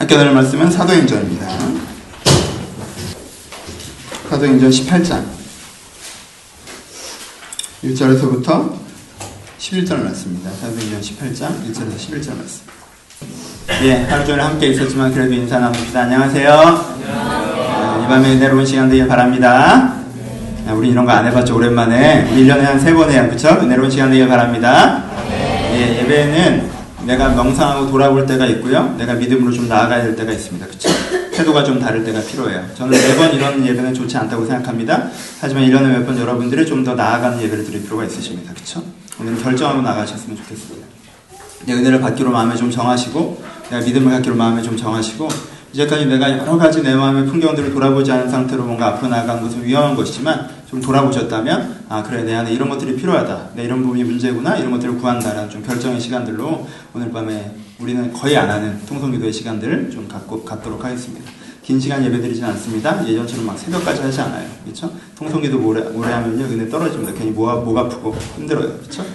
아까 나눌 말씀은 사도행전입니다. 사도행전 18장 1절에서부터 11절 말씀입니다. 사도행전 18장 1절에서 11절 말씀. 예, 하루 종일 함께 있었지만 그래도 인사 나눕시다. 안녕하세요. 이 밤에 은혜로운 시간 되길 바랍니다. 우리 이런 거 안 해봤죠, 오랜만에. 1년에 한 3번 해요, 그쵸? 은혜로운 시간 되길 바랍니다. 예, 예배는 내가 명상하고 돌아볼 때가 있고요, 내가 믿음으로 좀 나아가야 될 때가 있습니다, 그쵸? 태도가 좀 다를 때가 필요해요. 저는 매번 이런 예배는 좋지 않다고 생각합니다. 하지만 1년에 몇 번 여러분들이 좀 더 나아가는 예배를 드릴 필요가 있으십니다, 그쵸? 오늘은 결정하고 나가셨으면 좋겠습니다. 내 은혜를 받기로 마음에 좀 정하시고, 내가 믿음을 갖기로 마음에 좀 정하시고, 이제까지 내가 여러 가지 내 마음의 풍경들을 돌아보지 않은 상태로 뭔가 앞으로 나아가는 것은 위험한 것이지만, 좀 돌아보셨다면, 아, 그래, 내 안에 이런 것들이 필요하다, 내 이런 부분이 문제구나, 이런 것들을 구한다라는 좀 결정의 시간들로 오늘 밤에 우리는 거의 안 하는 통성기도의 시간들을 좀 갖도록 하겠습니다. 긴 시간 예배드리진 않습니다. 예전처럼 막 새벽까지 하지 않아요, 그렇죠? 통성기도 오래 하면요, 은혜 떨어집니다. 괜히 목 아프고 힘들어요, 그렇죠?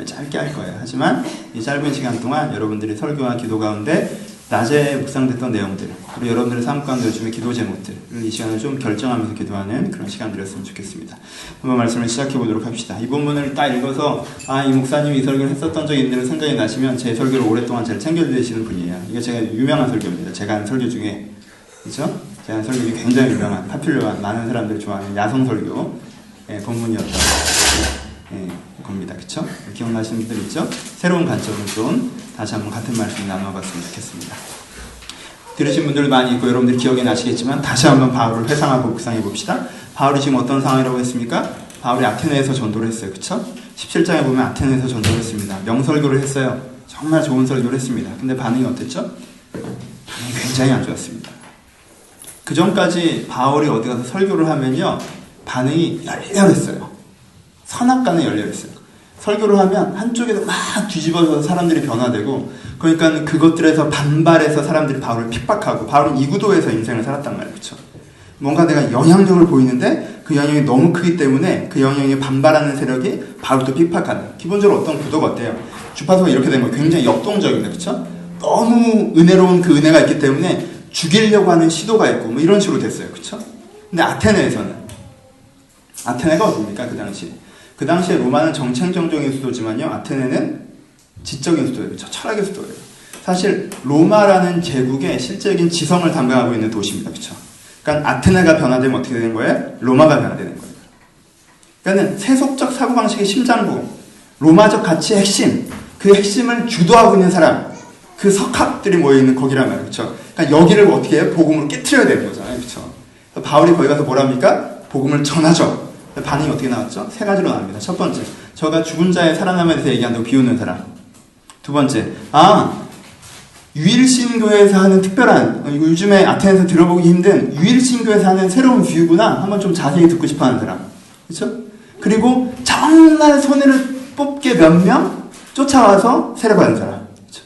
짧게 할 거예요. 하지만 이 짧은 시간 동안 여러분들이 설교와 기도 가운데 낮에 묵상됐던 내용들, 그리고 여러분들의 삶 가운데 요즘의 기도 제목들을 이 시간을 좀 결정하면서 기도하는 그런 시간들이었으면 좋겠습니다. 한번 말씀을 시작해 보도록 합시다. 이 본문을 딱 읽어서 아, 이 목사님이 이 설교를 했었던 적이 있는 생각이 나시면 제 설교를 오랫동안 잘 챙겨주시는 분이에요. 이게 제가 유명한 설교입니다. 제가 한 설교 중에, 그렇죠? 제가 한 설교 중에 굉장히 유명한, 파퓰러한, 많은 사람들이 좋아하는 야성 설교 본문이었던 겁니다. 그쵸? 기억나시는 분들 있죠? 새로운 관점을 좀 다시 한번 같은 말씀 나눠봤으면 좋겠습니다. 들으신 분들 많이 있고 여러분들이 기억이 나시겠지만 다시 한번 바울을 회상하고 묵상해 봅시다. 바울이 지금 어떤 상황이라고 했습니까? 바울이 아테네에서 전도를 했어요. 그쵸? 17장에 보면 아테네에서 전도를 했습니다. 명설교를 했어요. 정말 좋은 설교를 했습니다. 근데 반응이 어땠죠? 반응이 굉장히 안 좋았습니다. 그 전까지 바울이 어디 가서 설교를 하면요, 반응이 열렬했어요. 선악과는 열렬했어요. 설교를 하면 한쪽에서 막 뒤집어져서 사람들이 변화되고, 그러니까 그것들에서 반발해서 사람들이 바울을 핍박하고, 바울은 이 구도에서 인생을 살았단 말이에요. 그렇죠? 뭔가 내가 영향력을 보이는데 그 영향이 너무 크기 때문에 그 영향에 반발하는 세력이 바울도 핍박하는, 기본적으로 어떤 구도가 어때요? 주파수가 이렇게 된 거예요. 굉장히 역동적입니다. 그렇죠? 너무 은혜로운 그 은혜가 있기 때문에 죽이려고 하는 시도가 있고 뭐 이런 식으로 됐어요. 그렇죠? 근데 아테네에서는, 아테네가 어딥니까? 그 당시에 로마는 정책정적인 수도지만요, 아테네는 지적인 수도예요. 그렇죠? 철학의 수도예요. 사실 로마라는 제국의 실제적인 지성을 담당하고 있는 도시입니다. 그렇죠? 그러니까 아테네가 변화되면 어떻게 되는 거예요? 로마가 변화되는 거예요. 그러니까 세속적 사고방식의 심장부, 로마적 가치의 핵심, 그 핵심을 주도하고 있는 사람, 그 석학들이 모여있는 거기란 말이에요. 그렇죠? 그러니까 여기를 어떻게 해요? 복음으로 깨트려야 되는 거잖아요. 그렇죠? 바울이 거기 가서 뭐라 합니까? 복음을 전하죠. 반응이 어떻게 나왔죠? 3가지로 나옵니다. 첫 번째, 저가 죽은 자의 살아남에 대해서 얘기한다고 비웃는 사람. 두 번째, 유일신교에서 하는 특별한, 요즘에 아테네에서 들어보기 힘든 유일신교에서 하는 새로운 뷰구나, 한번 좀 자세히 듣고 싶어하는 사람. 그렇죠? 그리고 정말 손해를 뽑게 몇 명 쫓아와서 세례받은 사람. 그렇죠?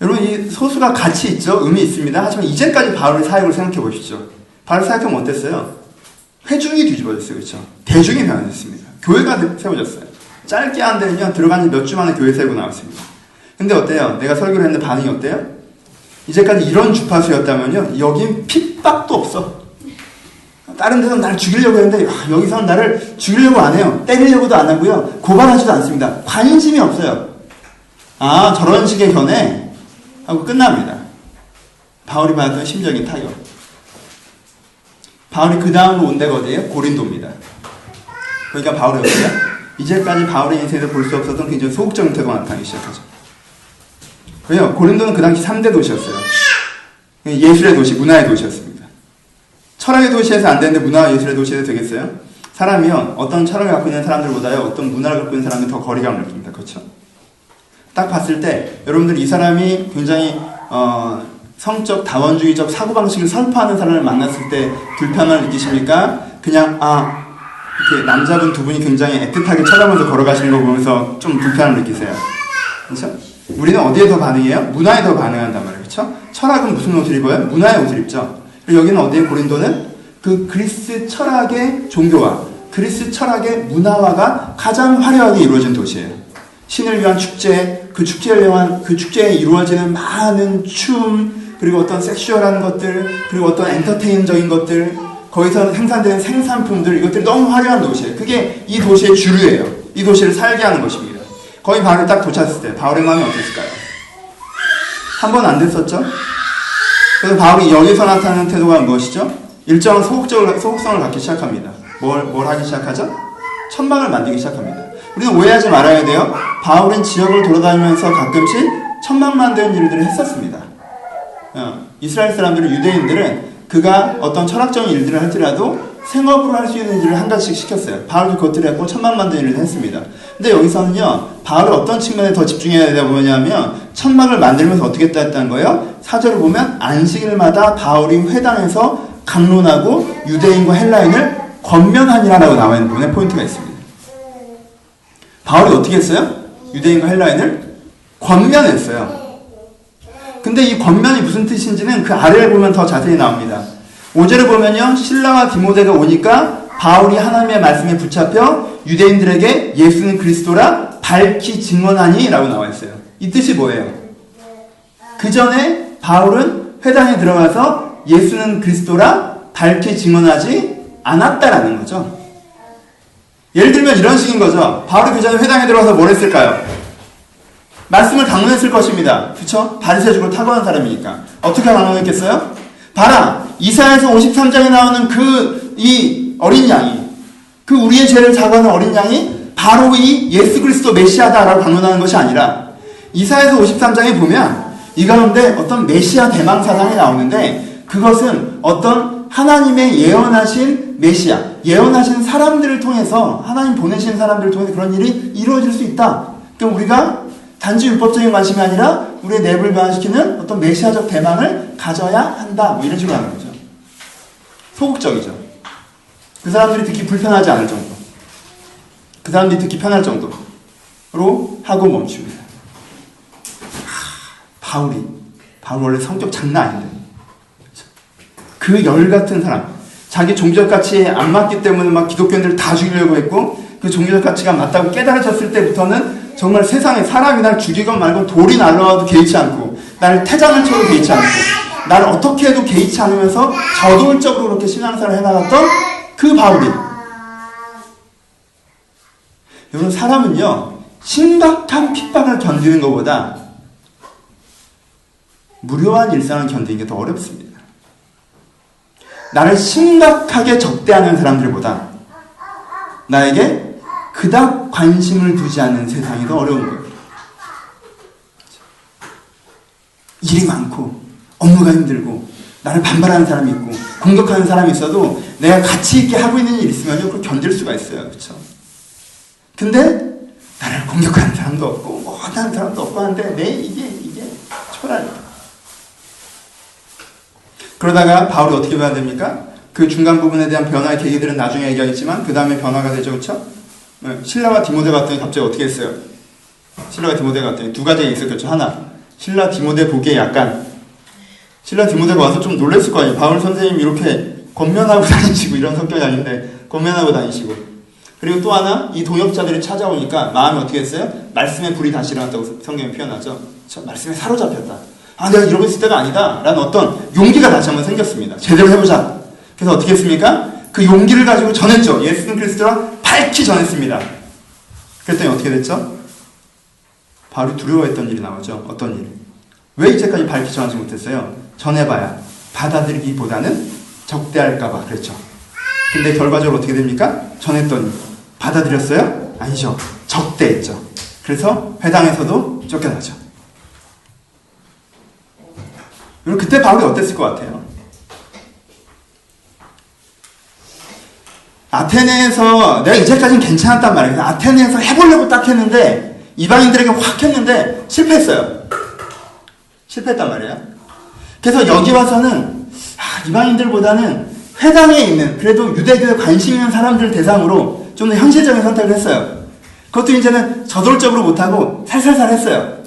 여러분, 이 소수가 가치 있죠? 의미 있습니다. 하지만 이제까지 바울의 사역을 생각해 보십시오. 바울 사역하면 어땠어요? 회중이 뒤집어졌어요. 그렇죠? 대중이 변화됐습니다. 교회가 세워졌어요. 짧게 한 데는요, 들어간 지 몇 주 만에 교회 세우고 나왔습니다. 근데 어때요? 내가 설교를 했는데 반응이 어때요? 이제까지 이런 주파수였다면요, 여긴 핍박도 없어. 다른 데서는 나를 죽이려고 했는데 여기서는 나를 죽이려고 안 해요. 때리려고도 안 하고요, 고발하지도 않습니다. 관심이 없어요. 아, 저런 식의 견해 하고 끝납니다. 바울이 받았던 심적인 타격. 바울이 그 다음으로 온 데가 어디예요? 고린도입니다. 그러니까 바울이 어때요? 이제까지 바울의 인생에서 볼 수 없었던 굉장히 소극적인 태도가 나타나기 시작하죠. 왜요? 고린도는 그 당시 3대 도시였어요. 예술의 도시, 문화의 도시였습니다. 철학의 도시에서 안 되는데 문화와 예술의 도시에서 되겠어요? 사람이요, 어떤 철학을 갖고 있는 사람들보다요, 어떤 문화를 갖고 있는 사람이 더 거리감을 느낍니다. 그렇죠? 딱 봤을 때 여러분들 이 사람이 굉장히 성적, 다원주의적 사고방식을 설파하는 사람을 만났을 때 불편함을 느끼십니까? 그냥 이렇게 남자분 두 분이 굉장히 애틋하게 쳐다보면서 걸어가시는 거 보면서 좀 불편함을 느끼세요. 그렇죠? 우리는 어디에 더 반응해요? 문화에 더 반응한단 말이에요. 그렇죠? 철학은 무슨 옷을 입어요? 문화의 옷을 입죠. 그리고 여기는 어디에? 고린도는 그 그리스 철학의 종교화, 그리스 철학의 문화화가 가장 화려하게 이루어진 도시예요. 신을 위한 축제, 그 축제에 이루어지는 많은 춤, 그리고 어떤 섹슈얼한 것들, 그리고 어떤 엔터테인적인 것들, 거기서 생산되는 생산품들, 이것들이 너무 화려한 도시예요. 그게 이 도시의 주류예요. 이 도시를 살게 하는 것입니다. 거기 바울이 딱 도착했을 때 바울의 마음이 어땠을까요? 한 번 안 됐었죠? 그래서 바울이 여기서 나타나는 태도가 무엇이죠? 일정한 소극성을 갖기 시작합니다. 뭘 하기 시작하죠? 천막을 만들기 시작합니다. 우리는 오해하지 말아야 돼요. 바울은 지역을 돌아다니면서 가끔씩 천막 만드는 일들을 했었습니다. 이스라엘 사람들은, 유대인들은 그가 어떤 철학적인 일들을 할지라도 생업으로 할 수 있는 일을 한 가지씩 시켰어요. 바울도 그것들을 했고 천막 만드는 일을 했습니다. 근데 여기서는요, 바울은 어떤 측면에 더 집중해야 되다 보냐면 천막을 만들면서 어떻게 했다는 거예요? 4절을 보면 안식일마다 바울이 회당에서 강론하고 유대인과 헬라인을 권면하니라라고 나와 있는 부분에 포인트가 있습니다. 바울이 어떻게 했어요? 유대인과 헬라인을 권면했어요. 근데 이 권면이 무슨 뜻인지는 그 아래를 보면 더 자세히 나옵니다. 5절을 보면요, 신라와 디모데가 오니까 바울이 하나님의 말씀에 붙잡혀 유대인들에게 예수는 그리스도라 밝히 증언하니 라고 나와 있어요. 이 뜻이 뭐예요? 그 전에 바울은 회당에 들어가서 예수는 그리스도라 밝히 증언하지 않았다라는 거죠. 예를 들면 이런 식인 거죠. 바울이 그 전에 회당에 들어가서 뭘 했을까요? 말씀을 강론했을 것입니다. 그쵸? 바리새적으로 탁월한 사람이니까. 어떻게 강론했겠어요? 봐라! 이사야서 53장에 나오는 이 어린 양이, 그 우리의 죄를 사과하는 어린 양이 바로 이 예수 그리스도 메시아다라고 강론하는 것이 아니라, 이사야서 53장에 보면 이 가운데 어떤 메시아 대망 사상이 나오는데, 그것은 어떤 하나님의 예언하신 메시아, 예언하신 사람들을 통해서, 하나님 보내신 사람들을 통해서 그런 일이 이루어질 수 있다. 그럼 우리가 단지 율법적인 관심이 아니라 우리의 내부를 변화시키는 어떤 메시아적 대망을 가져야 한다. 뭐 이런 식으로 하는 거죠. 소극적이죠. 그 사람들이 듣기 불편하지 않을 정도, 그 사람들이 듣기 편할 정도로 하고 멈춥니다. 바울 원래 성격 장난 아닌데, 그 열같은 사람, 자기 종교적 가치에 안 맞기 때문에 막 기독교인들을 다 죽이려고 했고, 그 종교적 가치가 맞다고 깨달아졌을 때부터는 정말 세상에 사람이 날 죽이건 말건 돌이 날라와도 개의치 않고, 나를 태장을 쳐도 개의치 않고, 나를 어떻게 해도 개의치 않으면서 저돌적으로 그렇게 신앙생활을 해나갔던 그 바울이, 여러분, 사람은요 심각한 핍박을 견디는 것보다 무료한 일상을 견디는 게 더 어렵습니다. 나를 심각하게 적대하는 사람들보다 나에게 그닥 관심을 두지 않는 세상이 더 어려운 거예요. 일이 많고 업무가 힘들고 나를 반발하는 사람이 있고 공격하는 사람이 있어도 내가 가치 있게 하고 있는 일이 있으면 그걸 견딜 수가 있어요. 그렇죠? 근데 나를 공격하는 사람도 없고 뭐 하는 사람도 없고 하는데 이게 초라해요. 그러다가 바울이 어떻게 봐야 됩니까? 그 중간 부분에 대한 변화의 계기들은 나중에 얘기하겠지만 그 다음에 변화가 되죠. 그렇죠? 신라와 디모데 갔더니 갑자기 어떻게 했어요? 신라와 디모데 갔더니 두 가지가 있었겠죠. 하나, 신라 디모데 보기에 약간, 신라 디모데가 와서 좀 놀랬을 거 아니에요. 바울 선생님 이렇게 권면하고 다니시고, 이런 성격이 아닌데 권면하고 다니시고. 그리고 또 하나, 이 동역자들이 찾아오니까 마음이 어떻게 했어요? 말씀의 불이 다시 일어났다고 성경이 표현하죠. 말씀에 사로잡혔다. 내가 이러고 있을 때가 아니다 라는 어떤 용기가 다시 한번 생겼습니다. 제대로 해보자. 그래서 어떻게 했습니까? 그 용기를 가지고 전했죠. 예수는 그리스도라 밝히 전했습니다. 그랬더니 어떻게 됐죠? 바울이 두려워했던 일이 나오죠. 어떤 일? 왜 이제까지 밝히 전하지 못했어요? 전해봐야 받아들이기보다는 적대할까봐 그랬죠. 근데 결과적으로 어떻게 됩니까? 전했더니 받아들였어요? 아니죠. 적대했죠. 그래서 회당에서도 쫓겨나죠. 그리고 그때 바울이 어땠을 것 같아요? 아테네에서 내가 이제까지는 괜찮았단 말이에요. 아테네에서 해보려고 딱 했는데 이방인들에게 확 했는데 실패했어요. 실패했단 말이에요. 그래서 여기 와서는 이방인들보다는 회당에 있는 그래도 유대교에 관심 있는 사람들 대상으로 좀 더 현실적인 선택을 했어요. 그것도 이제는 저돌적으로 못하고 살살살 했어요.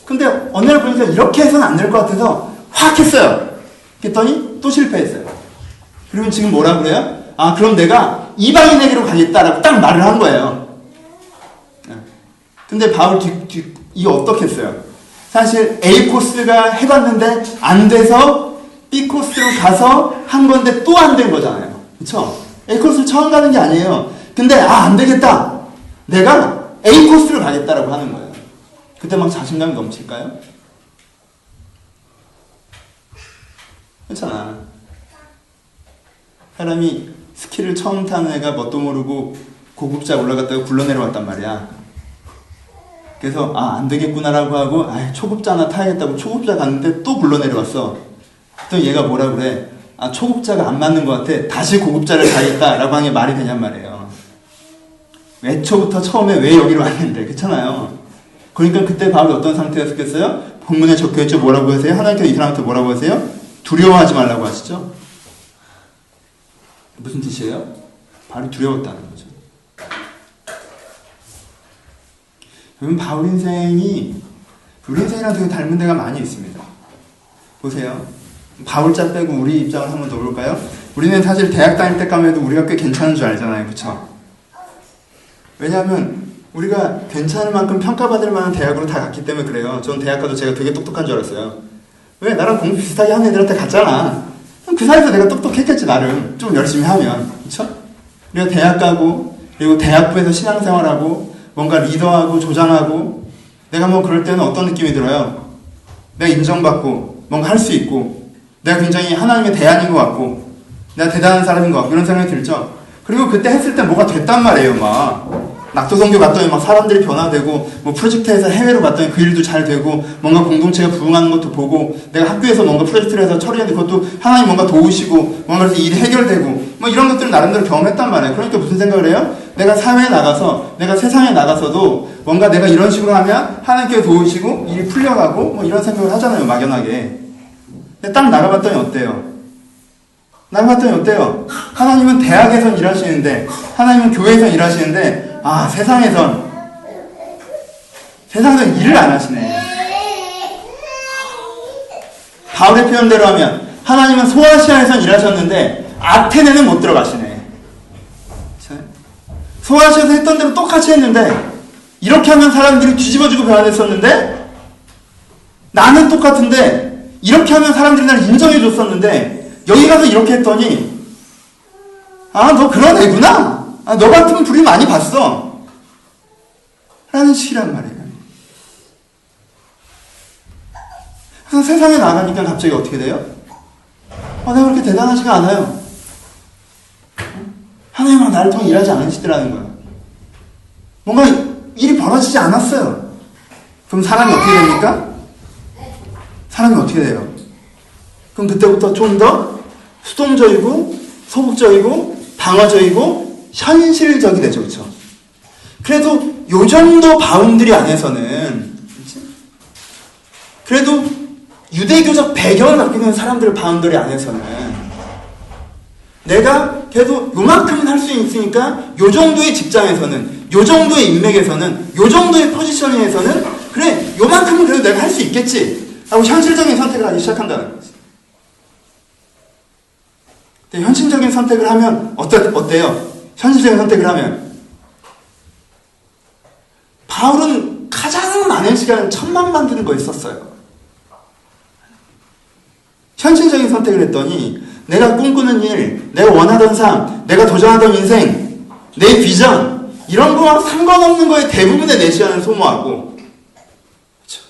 근데 어느 날 보니까 이렇게 해서는 안 될 것 같아서 확 했어요. 그랬더니 또 실패했어요. 그리고 지금 뭐라 그래요? 그럼 내가 이방인에게로 가겠다라고 딱 말을 한 거예요. 근데 바울 이게 어떻게 했어요? 사실 A 코스가 해봤는데 안 돼서 B 코스로 가서 한 건데 또 안 된 거잖아요. 그쵸? A 코스를 처음 가는 게 아니에요. 근데 안 되겠다. 내가 A 코스를 가겠다라고 하는 거예요. 그때 막 자신감이 넘칠까요? 그렇잖아. 사람이 스키를 처음 타는 애가 뭣도 모르고 고급자 올라갔다가 굴러내려왔단 말이야. 그래서 안 되겠구나라고 하고 초급자 하나 타야겠다고 초급자 갔는데 또 굴러내려왔어. 또 얘가 뭐라 그래? 초급자가 안 맞는 것 같아. 다시 고급자를 가야겠다라고 하는 게 말이 되냔 말이에요. 애초부터 처음에 왜 여기로 왔는데, 그렇잖아요. 그러니까 그때 바울이 어떤 상태였겠어요? 본문에 적혀있죠. 뭐라고 하세요? 하나님께서 이 사람한테 뭐라고 하세요? 두려워하지 말라고 하시죠. 무슨 뜻이에요? 바울이 두려웠다는 거죠. 여러분, 바울 인생이 우리 인생이랑 되게 닮은 데가 많이 있습니다. 보세요. 바울자 빼고 우리 입장을 한번 더 볼까요? 우리는 사실 대학 다닐 때까지만 해도 우리가 꽤 괜찮은 줄 알잖아요. 그쵸? 왜냐하면 우리가 괜찮을 만큼 평가받을 만한 대학으로 다 갔기 때문에 그래요. 전 대학 가도 제가 되게 똑똑한 줄 알았어요. 왜? 나랑 공부 비슷하게 하는 애들한테 갔잖아. 그 사이에서 내가 똑똑했겠지, 나름. 좀 열심히 하면. 그쵸? 우리가 대학 가고, 그리고 대학부에서 신앙생활하고, 뭔가 리더하고, 조장하고, 내가 뭐 그럴 때는 어떤 느낌이 들어요? 내가 인정받고, 뭔가 할 수 있고, 내가 굉장히 하나님의 대안인 것 같고, 내가 대단한 사람인 것 같고, 이런 생각이 들죠? 그리고 그때 했을 때 뭐가 됐단 말이에요, 막. 낙도선교 갔더니 막 사람들이 변화되고, 뭐 프로젝트에서 해외로 갔더니 그 일도 잘 되고, 뭔가 공동체가 부흥하는 것도 보고, 내가 학교에서 뭔가 프로젝트를 해서 처리했는데 그것도 하나님 뭔가 도우시고, 뭔가 그래서 일이 해결되고, 뭐 이런 것들을 나름대로 경험했단 말이에요. 그러니까 무슨 생각을 해요? 내가 사회에 나가서, 내가 세상에 나가서도 뭔가 내가 이런 식으로 하면 하나님께서 도우시고, 일이 풀려가고, 뭐 이런 생각을 하잖아요, 막연하게. 근데 딱 나가봤더니 어때요? 나가봤더니 어때요? 하나님은 대학에선 일하시는데, 하나님은 교회에선 일하시는데, 세상에선 일을 안 하시네. 바울의 표현대로 하면 하나님은 소아시아에선 일하셨는데 아테네는 못 들어가시네. 소아시아에서 했던 대로 똑같이 했는데 이렇게 하면 사람들이 뒤집어지고 변화됐었는데 나는 똑같은데 이렇게 하면 사람들이 나를 인정해줬었는데 여기 가서 이렇게 했더니 너 그런 애구나. 너 같으면 불이 많이 봤어. 라는 식이란 말이에요. 그래서 세상에 나가니까 갑자기 어떻게 돼요? 내가 그렇게 대단하지가 않아요. 하나님은 나를 통해 일하지 않으시더라는 거예요. 뭔가 일이 벌어지지 않았어요. 그럼 사람이 어떻게 됩니까? 사람이 어떻게 돼요? 그럼 그때부터 좀 더 수동적이고 소극적이고 방어적이고 현실적이 되죠. 그렇죠? 그래도 요 정도 바운드리 안에서는 그래도 유대교적 배경을 갖고 있는 사람들의 바운더리 안에서는 내가 그래도 요만큼은 할 수 있으니까 요 정도의 직장에서는 요 정도의 인맥에서는 요 정도의 포지셔닝에서는 그래 요만큼은 그래도 내가 할 수 있겠지 하고 현실적인 선택을 하기 시작한다는 거지. 근데 현실적인 선택을 하면 어때요? 현실적인 선택을 하면 바울은 가장 많은 시간을 천막 만드는 거에 썼어요. 현실적인 선택을 했더니 내가 꿈꾸는 일, 내가 원하던 삶, 내가 도전하던 인생, 내 비전 이런 거와 상관없는 거에 대부분의 내 시간을 소모하고 그렇죠?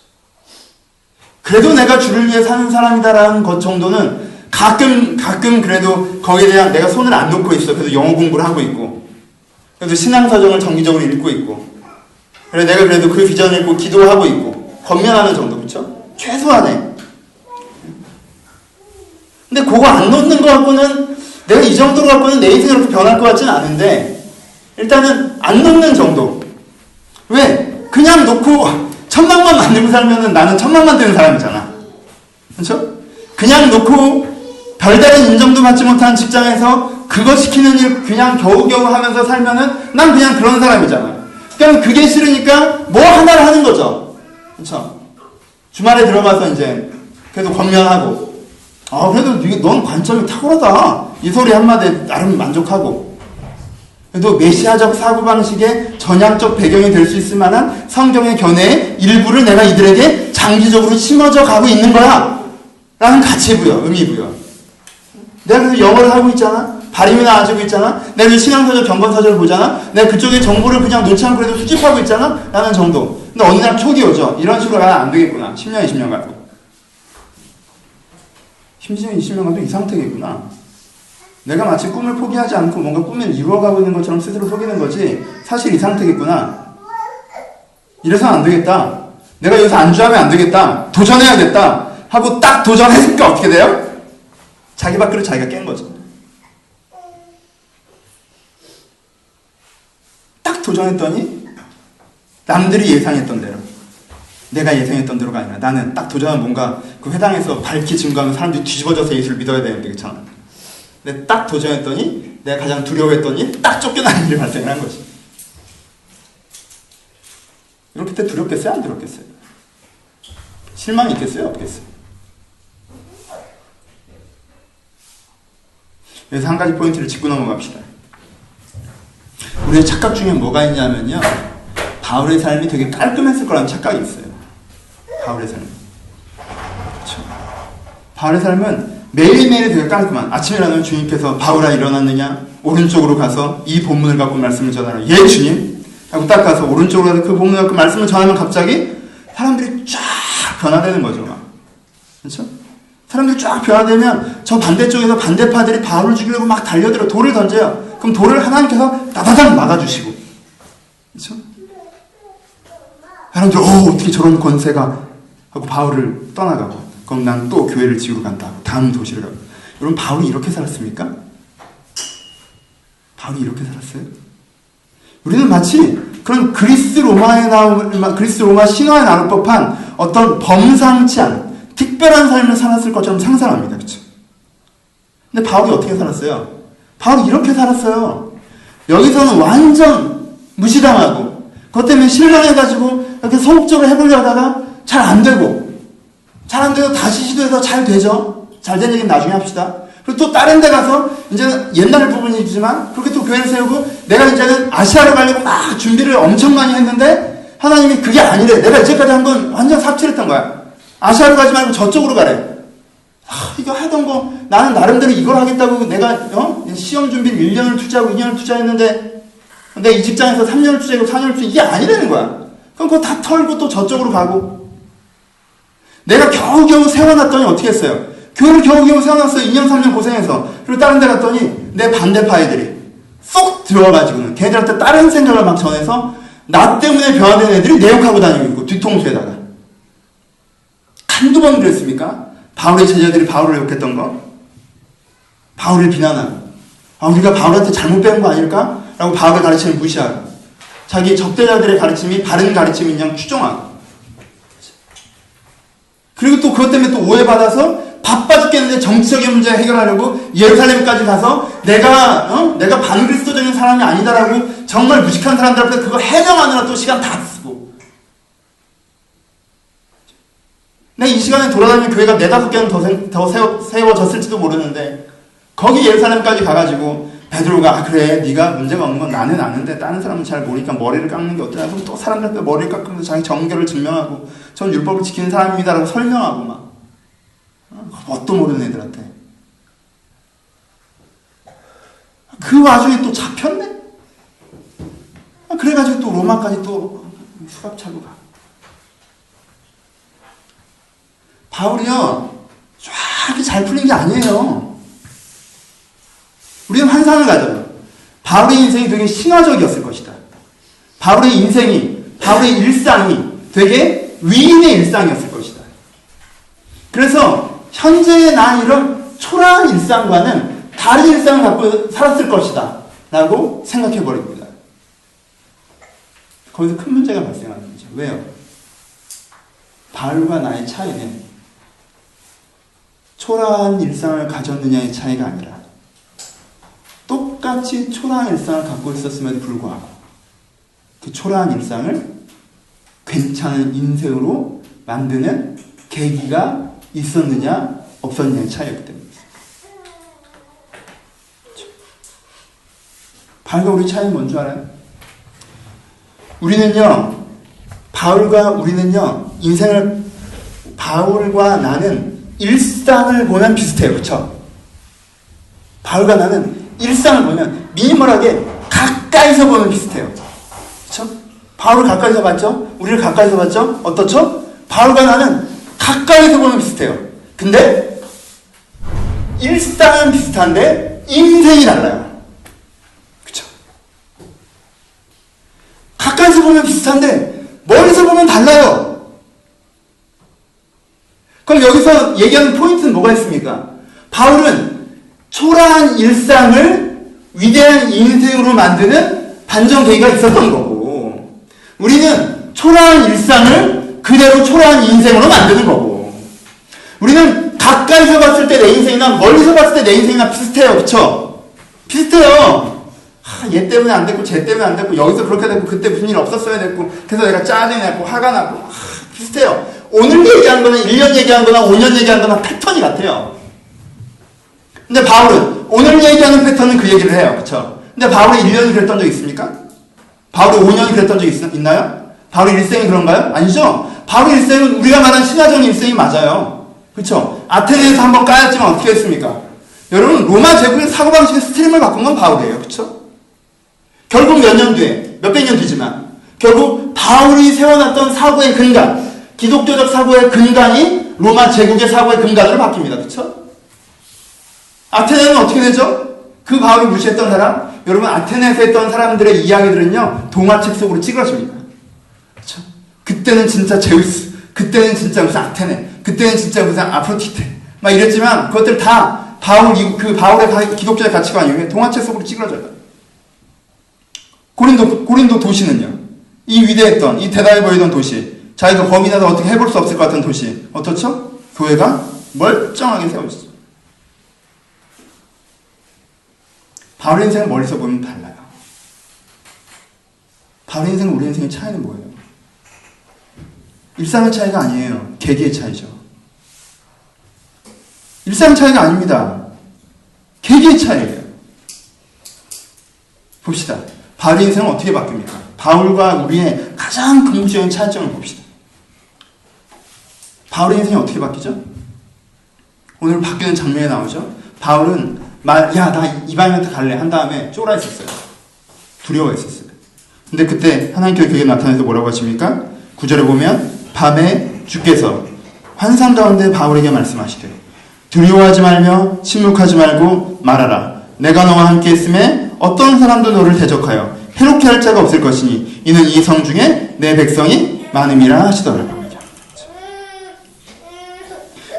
그래도 내가 주를 위해 사는 사람이다라는 것 정도는 가끔 그래도 거기에 대한 내가 손을 안 놓고 있어. 그래서 영어 공부를 하고 있고 그래도 신앙사정을 정기적으로 읽고 있고 그래 내가 그래도 그 비전을 읽고 기도하고 있고 권면하는 정도 그렇죠? 최소한의 근데 그거 안 놓는 거 갖고는 내가 이 정도로 갖고는 내 인생이 그렇게 변할 것 같지는 않은데 일단은 안 놓는 정도. 왜? 그냥 놓고 천막만 만들고 살면은 나는 천막만 되는 사람이잖아. 그렇죠? 그냥 놓고 별다른 인정도 받지 못하는 직장에서 그거 시키는 일 그냥 겨우겨우 하면서 살면은 난 그냥 그런 사람이잖아. 그냥 그게 싫으니까 뭐 하나를 하는 거죠. 그렇죠? 주말에 들어가서 이제 그래도 권면하고 그래도 넌 관점이 탁월하다. 이 소리 한마디에 나름 만족하고. 그래도 메시아적 사고방식의 전향적 배경이 될 수 있을 만한 성경의 견해의 일부를 내가 이들에게 장기적으로 심어져 가고 있는 거야 라는 가치 부여, 의미 부여. 내가 그래서 영어를 하고 있잖아. 발음이나 아지고 있잖아. 내가 그 신앙서적, 경건서적을 보잖아. 내가 그쪽의 정보를 그냥 놓지 않고 그래도 수집하고 있잖아. 라는 정도. 근데 어느 날 촉이 오죠. 이런 식으로 가면 안 되겠구나. 10년, 20년 가도. 10년, 20년 가도 이 상태겠구나. 내가 마치 꿈을 포기하지 않고 뭔가 꿈을 이루어가고 있는 것처럼 스스로 속이는 거지. 사실 이 상태겠구나. 이래서는 안 되겠다. 내가 여기서 안주하면 안 되겠다. 도전해야겠다. 하고 딱 도전했으니까 어떻게 돼요? 자기 밖으로 자기가 깬 거죠. 딱 도전했더니 남들이 예상했던 대로, 내가 예상했던 대로가 아니라 나는 딱 도전한 뭔가 그 회당에서 밝히 증거하면 사람들이 뒤집어져서 예수를 믿어야 되는데 그렇잖아. 근데 딱 도전했더니 내가 가장 두려워했던 일, 딱 쫓겨나는 일이 발생을 한 거지. 이렇게 때 두렵겠어요? 안 두렵겠어요? 실망이 있겠어요? 없겠어요? 그래서 한 가지 포인트를 짚고 넘어갑시다. 우리의 착각 중에 뭐가 있냐면요, 바울의 삶이 되게 깔끔했을 거라는 착각이 있어요. 바울의 삶. 그렇죠? 바울의 삶은 매일매일 되게 깔끔한, 아침에 일어나면 주님께서 바울아 일어났느냐? 오른쪽으로 가서 이 본문을 갖고 말씀을 전하라. 예 주님! 하고 딱 가서 오른쪽으로 가서 그 본문을 갖고 말씀을 전하면 갑자기 사람들이 쫙 변화되는 거죠. 막. 그렇죠? 사람들이 쫙 변화되면 저 반대쪽에서 반대파들이 바울을 죽이려고 막 달려들어 돌을 던져요. 그럼 돌을 하나님께서 따다닥 막아주시고. 그렇죠? 사람들이 어떻게 저런 권세가 하고 바울을 떠나가고, 그럼 난 또 교회를 지으러 간다. 다음 도시를 가고. 여러분, 바울이 이렇게 살았습니까? 바울이 이렇게 살았어요? 우리는 마치 그런 그리스 로마 신화에 나올 법한 어떤 범상치 않은 특별한 삶을 살았을 것처럼 상상합니다. 그렇죠? 근데 바울이 어떻게 살았어요? 바울이 이렇게 살았어요. 여기서는 완전 무시당하고 그것 때문에 실망해가지고 이렇게 소극적으로 해보려 하다가 잘 안 되고 다시 시도해서 잘 되죠. 잘 된 얘기는 나중에 합시다. 그리고 또 다른 데 가서 이제는 옛날 부분이지만 그렇게 또 교회를 세우고 내가 이제는 아시아로 가려고 막 준비를 엄청 많이 했는데 하나님이 그게 아니래. 내가 이제까지 한 건 완전 삽질했던 거야. 아시아로 가지 말고 저쪽으로 가래. 이거 하던 거 나는 나름대로 이걸 하겠다고 내가 시험 준비를 1년을 투자하고 2년을 투자했는데 내가 이 직장에서 3년을 투자하고 4년을 투자하고 이게 아니라는 거야. 그럼 그거 다 털고 또 저쪽으로 가고 내가 겨우겨우 세워놨더니 어떻게 했어요? 교회를 겨우겨우 세워놨어요. 2년 3년 고생해서. 그리고 다른 데 갔더니 내 반대파 애들이 쏙 들어와가지고는 걔네들한테 다른 생각을 막 전해서 나 때문에 변화된 애들이 내 욕하고 다니고 있고 뒤통수에다가. 한두 번 그랬습니까? 바울의 제자들이 바울을 욕했던 거? 바울을 비난하고 우리가 바울한테 잘못 배운 거 아닐까? 라고 바울의 가르침을 무시하고 자기 적대자들의 가르침이 바른 가르침인 양 추종하고 그리고 또 그것 때문에 또 오해받아서 바빠 죽겠는데 정치적인 문제 해결하려고 예루살렘까지 가서 내가 반그리스도적인 사람이 아니다라고 정말 무식한 사람들 앞에서 그거 해명하느라 또 시간 다 쓰고 내가 이 시간에 돌아다니면 교회가 4-5개는 더 세워졌을지도 모르는데 거기 예루살렘까지 가가지고 베드로가 그래 네가 문제가 없는 건 나는 아는데 다른 사람은 잘 모르니까 머리를 깎는 게 어떠냐 그럼 또 사람들 앞에 머리를 깎으면서 자기 정결을 증명하고 전 율법을 지키는 사람입니다 라고 설명하고 막 뭣도 모르는 애들한테 그 와중에 또 잡혔네? 그래가지고 또 로마까지 또 수갑 차고 가. 바울이요 쫙 이렇게 잘 풀린 게 아니에요. 우리는 환상을 가져요. 바울의 인생이 되게 신화적이었을 것이다. 바울의 일상이 되게 위인의 일상이었을 것이다. 그래서 현재의 난 이런 초라한 일상과는 다른 일상을 갖고 살았을 것이다 라고 생각해버립니다. 거기서 큰 문제가 발생하는 거죠. 왜요? 바울과 나의 차이는 초라한 일상을 가졌느냐의 차이가 아니라 똑같이 초라한 일상을 갖고 있었음에도 불구하고 그 초라한 일상을 괜찮은 인생으로 만드는 계기가 있었느냐 없었느냐의 차이였기 때문입니다. 바울과 우리 차이는 뭔 줄 알아요? 우리는요, 바울과 나는 일상을 보면 비슷해요. 그쵸? 바울과 나는 일상을 보면 미니멀하게 가까이서 보면 비슷해요. 그쵸? 바울을 가까이서 봤죠? 우리를 가까이서 봤죠? 어떻죠? 바울과 나는 가까이서 보면 비슷해요. 근데 일상은 비슷한데 인생이 달라요. 그쵸? 가까이서 보면 비슷한데 멀리서 보면 달라요. 그럼 여기서 얘기하는 포인트는 뭐가 있습니까? 바울은 초라한 일상을 위대한 인생으로 만드는 반전 계기가 있었던 거고, 우리는 초라한 일상을 그대로 초라한 인생으로 만드는 거고, 우리는 가까이서 봤을 때 내 인생이나 멀리서 봤을 때 내 인생이나 비슷해요. 그쵸? 비슷해요. 얘 때문에 안 됐고 쟤 때문에 안 됐고 여기서 그렇게 됐고 그때 무슨 일 없었어야 됐고 그래서 내가 짜증이 났고 화가 났고 비슷해요. 오늘 얘기한 거나 1년 얘기한 거나 5년 얘기한 거나 패턴이 같아요. 근데 바울은 오늘 얘기하는 패턴은 그 얘기를 해요. 그쵸? 근데 바울이 1년이 그랬던 적 있습니까? 바울이 5년이 그랬던 적 있나요? 바울의 일생이 그런가요? 아니죠. 바울의 일생은 우리가 말한 신화적인 일생이 맞아요. 그쵸? 아테네에서 한번 까였지만 어떻게 했습니까? 여러분, 로마 제국의 사고방식의 스트림을 바꾼 건 바울이에요. 그쵸? 결국 몇 년 뒤에, 몇백 년 뒤지만 결국 바울이 세워놨던 사고의 근간, 기독교적 사고의 근간이 로마 제국의 사고의 근간으로 바뀝니다. 그쵸? 아테네는 어떻게 되죠? 그 바울을 무시했던 사람, 여러분 아테네에서 했던 사람들의 이야기들은요 동화책 속으로 찌그러집니다. 그쵸? 그때는 진짜 제우스, 그때는 진짜 무슨 아테네, 그때는 진짜 무슨 아프로디테 막 이랬지만 그것들 다 바울의 기독교의 가치관 이후에 동화책 속으로 찌그러져요. 고린도 도시는요, 이 위대했던, 이 대단해 보이던 도시, 자기가 범인나서 어떻게 해볼 수 없을 것 같은 도시, 어떻죠? 교회가 멀쩡하게 세워졌죠. 바울의 인생은 멀리서 보면 달라요. 바울의 인생과 우리 인생의 차이는 뭐예요? 일상의 차이가 아니에요. 계기의 차이죠. 일상 차이가 아닙니다. 계기의 차이예요. 봅시다. 바울의 인생은 어떻게 바뀝니까? 바울과 우리의 가장 궁극적인 차이점을 봅시다. 바울의 인생이 어떻게 바뀌죠? 오늘 바뀌는 장면에 나오죠? 바울은 야, 나 이방인한테 갈래 한 다음에 쫄아 있었어요. 두려워 있었어요. 근데 그때 하나님께서 그에게 나타나서 뭐라고 하십니까? 9절에 보면 밤에 주께서 환상 가운데 바울에게 말씀하시되 두려워하지 말며 침묵하지 말고 말하라. 내가 너와 함께 있음에 어떤 사람도 너를 대적하여 해롭게 할 자가 없을 것이니 이는 이 성 중에 내 백성이 많음이라 하시더라고요.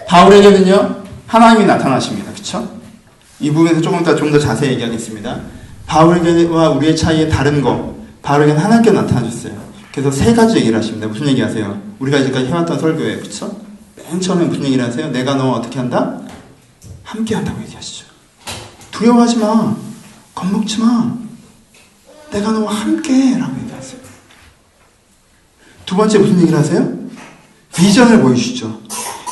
바울에게는요 하나님이 나타나십니다. 그쵸? 이 부분에서 좀 더 자세히 얘기하겠습니다. 바울과 우리의 차이의 다른 거, 바울에게는 하나님께 나타나셨어요. 그래서 세 가지 얘기를 하십니다. 무슨 얘기 하세요? 우리가 이제까지 해왔던 설교에, 그쵸? 맨 처음에 무슨 얘기를 하세요? 내가 너와 어떻게 한다? 함께 한다고 얘기하시죠. 두려워하지 마. 겁먹지 마. 내가 너와 함께 라고 얘기하세요. 두 번째 무슨 얘기를 하세요? 비전을 보여주시죠.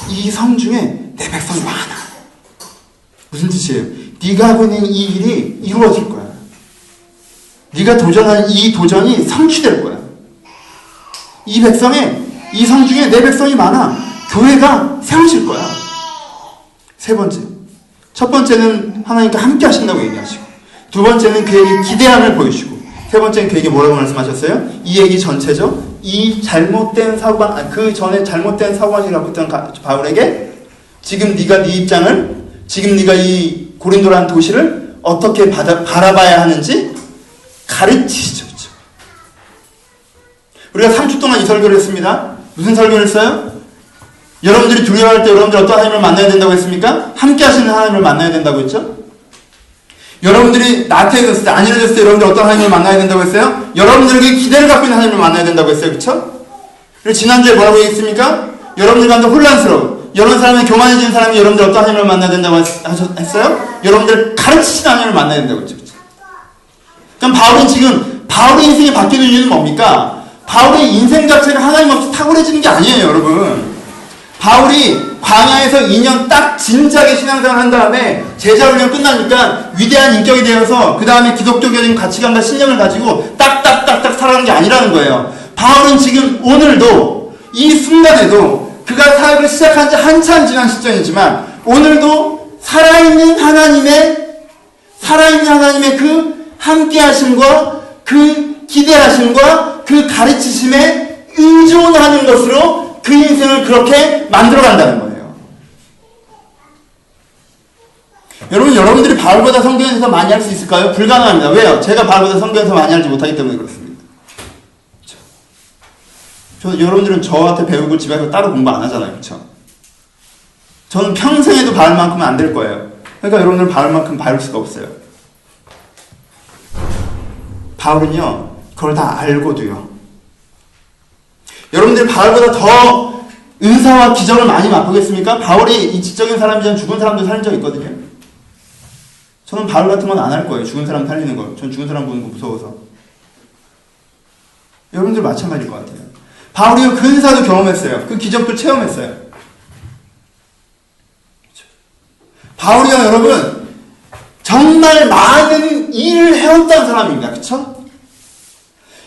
이 성 중에 내 백성이 많아. 무슨 뜻이에요? 네가 하고 있는 이 일이 이루어질 거야. 네가 도전하는 이 도전이 성취될 거야. 이 성 중에 내 백성이 많아. 교회가 세우실 거야. 세 번째. 첫 번째는 하나님과 함께 하신다고 얘기하시고, 두 번째는 그에게 기대함을 보이시고, 세 번째는 그에게 뭐라고 말씀하셨어요? 이 얘기 전체죠. 이 잘못된 사고방, 그 전에 잘못된 사고방식을 갖고 있던 바울에게 지금 네가 네 입장을, 지금 네가 이 고린도라는 도시를 어떻게 바라봐야 하는지 가르치시죠. 그렇죠? 우리가 3주 동안 이 설교를 했습니다. 무슨 설교를 했어요? 여러분들이 두려워할 때 여러분들 어떤 하나님을 만나야 된다고 했습니까? 함께 하시는 하나님을 만나야 된다고 했죠? 여러분들이 나태해졌을 때, 안일해졌을 때 여러분들 어떤 하나님을 만나야 된다고 했어요? 여러분들에게 기대를 갖고 있는 하나님을 만나야 된다고 했어요. 그렇죠? 그리고 지난주에 뭐라고 얘기했습니까? 여러분들 가운데 혼란스러워. 여러 사람이 교만해지는 사람이 여러분들 어떤 하나님을 만나야 된다고 했어요? 여러분들 가르치시는 하나님을 만나야 된다고 했죠. 그렇죠? 그럼 바울의 인생이 바뀌는 이유는 뭡니까? 바울의 인생 자체가 하나님 없이 탁월해지는 게 아니에요, 여러분. 바울이 광야에서 2년 딱 진지하게 신앙생활 한 다음에 제자훈련 끝나니까 위대한 인격이 되어서 그 다음에 기독교적인 가치관과 신념을 가지고 딱딱딱딱 살아가는 게 아니라는 거예요. 바울은 지금 오늘도 이 순간에도 그가 사역을 시작한 지 한참 지난 시점이지만 오늘도 살아있는 하나님의 그 함께 하심과 그 기대하심과 그 가르치심에 의존하는 것으로 그 인생을 그렇게 만들어간다는 거예요. 여러분, 여러분들이 바울보다 성경에서 많이 할 수 있을까요? 불가능합니다. 왜요? 제가 바울보다 성경에서 많이 알지 못하기 때문에 그렇습니다. 여러분들은 저한테 배우고 집에서 따로 공부 안 하잖아요. 그렇죠? 저는 평생에도 바울만큼은 안 될 거예요. 그러니까 여러분들은 바울만큼 배울 수가 없어요. 바울은요, 그걸 다 알고도요. 여러분들이 바울보다 더 은사와 기적을 많이 맛보겠습니까? 바울이 이 지적인 사람이지만 죽은 사람도 살린 적 있거든요. 저는 바울 같은 건 안 할 거예요. 죽은 사람 살리는 거. 전 죽은 사람 보는 거 무서워서. 여러분들 마찬가지일 것 같아요. 바울이 그 은사도 경험했어요. 그 기적도 체험했어요. 바울이요, 여러분, 정말 많은 일을 해왔던 사람입니다. 그쵸?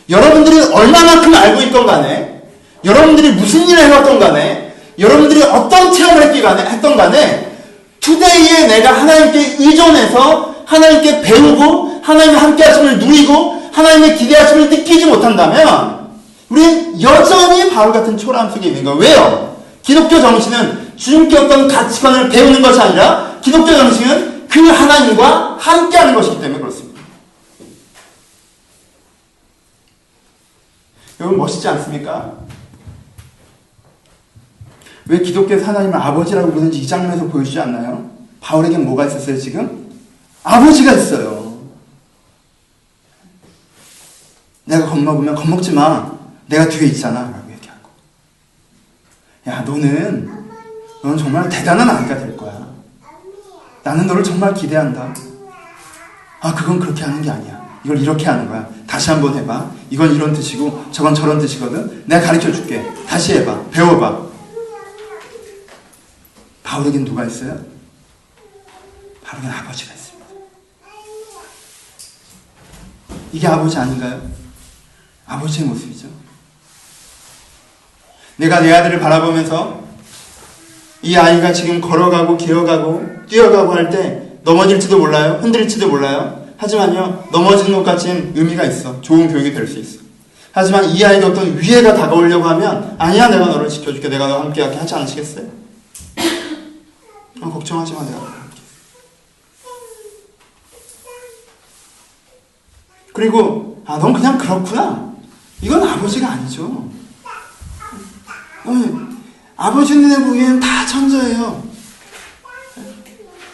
여러분들이 얼마만큼 알고 있건 간에, 여러분들이 무슨 일을 해왔던 간에, 여러분들이 어떤 체험을 했던 간에, 투데이에 내가 하나님께 의존해서 하나님께 배우고 하나님의 함께 하심을 누리고 하나님의 기대하심을 느끼지 못한다면 우리는 여전히 바울 같은 초라함 속에 있는 거예요. 왜요? 기독교 정신은 주님께 어떤 가치관을 배우는 것이 아니라 기독교 정신은 그 하나님과 함께하는 것이기 때문에 그렇습니다. 여러분, 멋있지 않습니까? 왜 기독교에서 하나님을 아버지라고 부르는지 이 장면에서 보여주지 않나요? 바울에겐 뭐가 있었어요, 지금? 아버지가 있어요. 내가 겁먹으면 겁먹지 마. 내가 뒤에 있잖아. 라고 얘기하고. 야, 너는 정말 대단한 아이가 될 거야. 나는 너를 정말 기대한다. 아, 그건 그렇게 하는 게 아니야. 이걸 이렇게 하는 거야. 다시 한번 해봐. 이건 이런 뜻이고 저건 저런 뜻이거든. 내가 가르쳐 줄게. 다시 해봐. 배워봐. 바울에겐 누가 있어요? 바울에겐 아버지가 있습니다. 이게 아버지 아닌가요? 아버지의 모습이죠. 내가 내 아들을 바라보면서 이 아이가 지금 걸어가고 기어가고 뛰어가고 할 때 넘어질지도 몰라요. 흔들릴지도 몰라요. 하지만요, 넘어지는 것 같은 의미가 있어. 좋은 교육이 될 수 있어. 하지만 이 아이가 어떤 위해가 다가오려고 하면 아니야, 내가 너를 지켜줄게. 내가 너와 함께 하지 않으시겠어요? 걱정하지 마, 내가 너와 함께. 그리고 넌 그냥 그렇구나. 이건 아버지가 아니죠. 아버지네 보기에는 다 천재예요.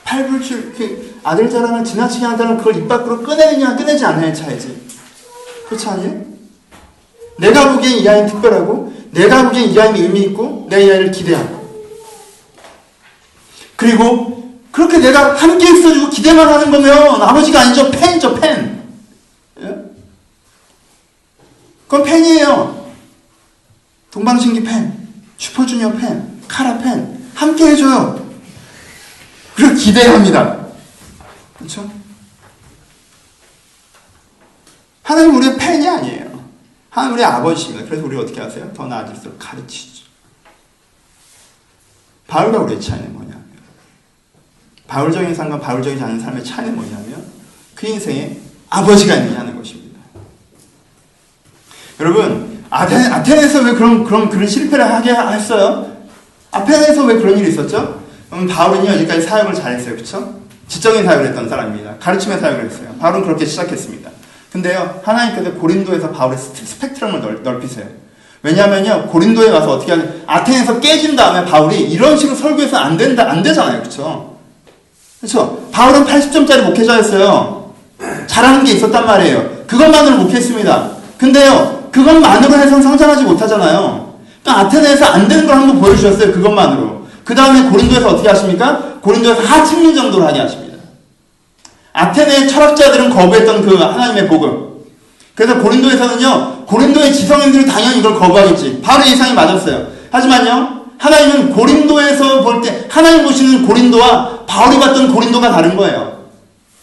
팔불출, 아들 자랑을 지나치게 한다면 그걸 입 밖으로 꺼내느냐 꺼내지 않느냐의 차이지. 그렇지 않아요? 내가 보기엔 이 아이는 특별하고 내가 보기엔 이 아이는 의미 있고 내 이 아이를 기대하고, 그리고 그렇게 내가 함께 있어주고 기대만 하는 거면 아버지가 아니죠. 팬이죠, 팬. 예? 그건 팬이에요. 동방신기 팬, 슈퍼주니어 팬, 카라 팬. 함께 해줘요. 그리고 기대합니다. 그렇죠? 하나님 우리의 팬이 아니에요. 하나님 우리의 아버지입니다. 그래서 우리 어떻게 하세요? 더 나아질수록 가르치죠. 바울과 우리의 차이는 뭐냐면, 바울적인 삶과 바울적이지 않은 삶의 차이는 뭐냐면 그 인생에 아버지가 있느냐는 것입니다. 여러분, 아테네에서 왜 그런 실패를 하게 했어요? 아테네에서 왜 그런 일이 있었죠? 바울은요, 여기까지 사역을 잘했어요. 그쵸? 지적인 사역을 했던 사람입니다. 가르침의 사역을 했어요. 바울은 그렇게 시작했습니다. 근데요, 하나님께서 고린도에서 바울의 스펙트럼을 넓히세요. 왜냐하면요, 고린도에 가서 어떻게 하냐, 아테네에서 깨진 다음에 바울이 이런 식으로 설교해서는 안 되잖아요. 그쵸? 그쵸? 바울은 80점짜리 목회자였어요. 잘하는 게 있었단 말이에요. 그것만으로 목회했습니다. 근데요, 그것만으로 해서는 성장하지 못하잖아요. 그러니까 아테네에서 안 되는 걸 한번 보여주셨어요. 그것만으로. 그 다음에 고린도에서 어떻게 하십니까? 고린도에서 하층민 정도로 하게 하십니다. 아테네의 철학자들은 거부했던 그 하나님의 복음. 그래서 고린도에서는요, 고린도의 지성인들이 당연히 이걸 거부하겠지. 바로 예상이 맞았어요. 하지만요, 하나님은 고린도에서 볼 때 하나님 보시는 고린도와 바울이 봤던 고린도가 다른 거예요.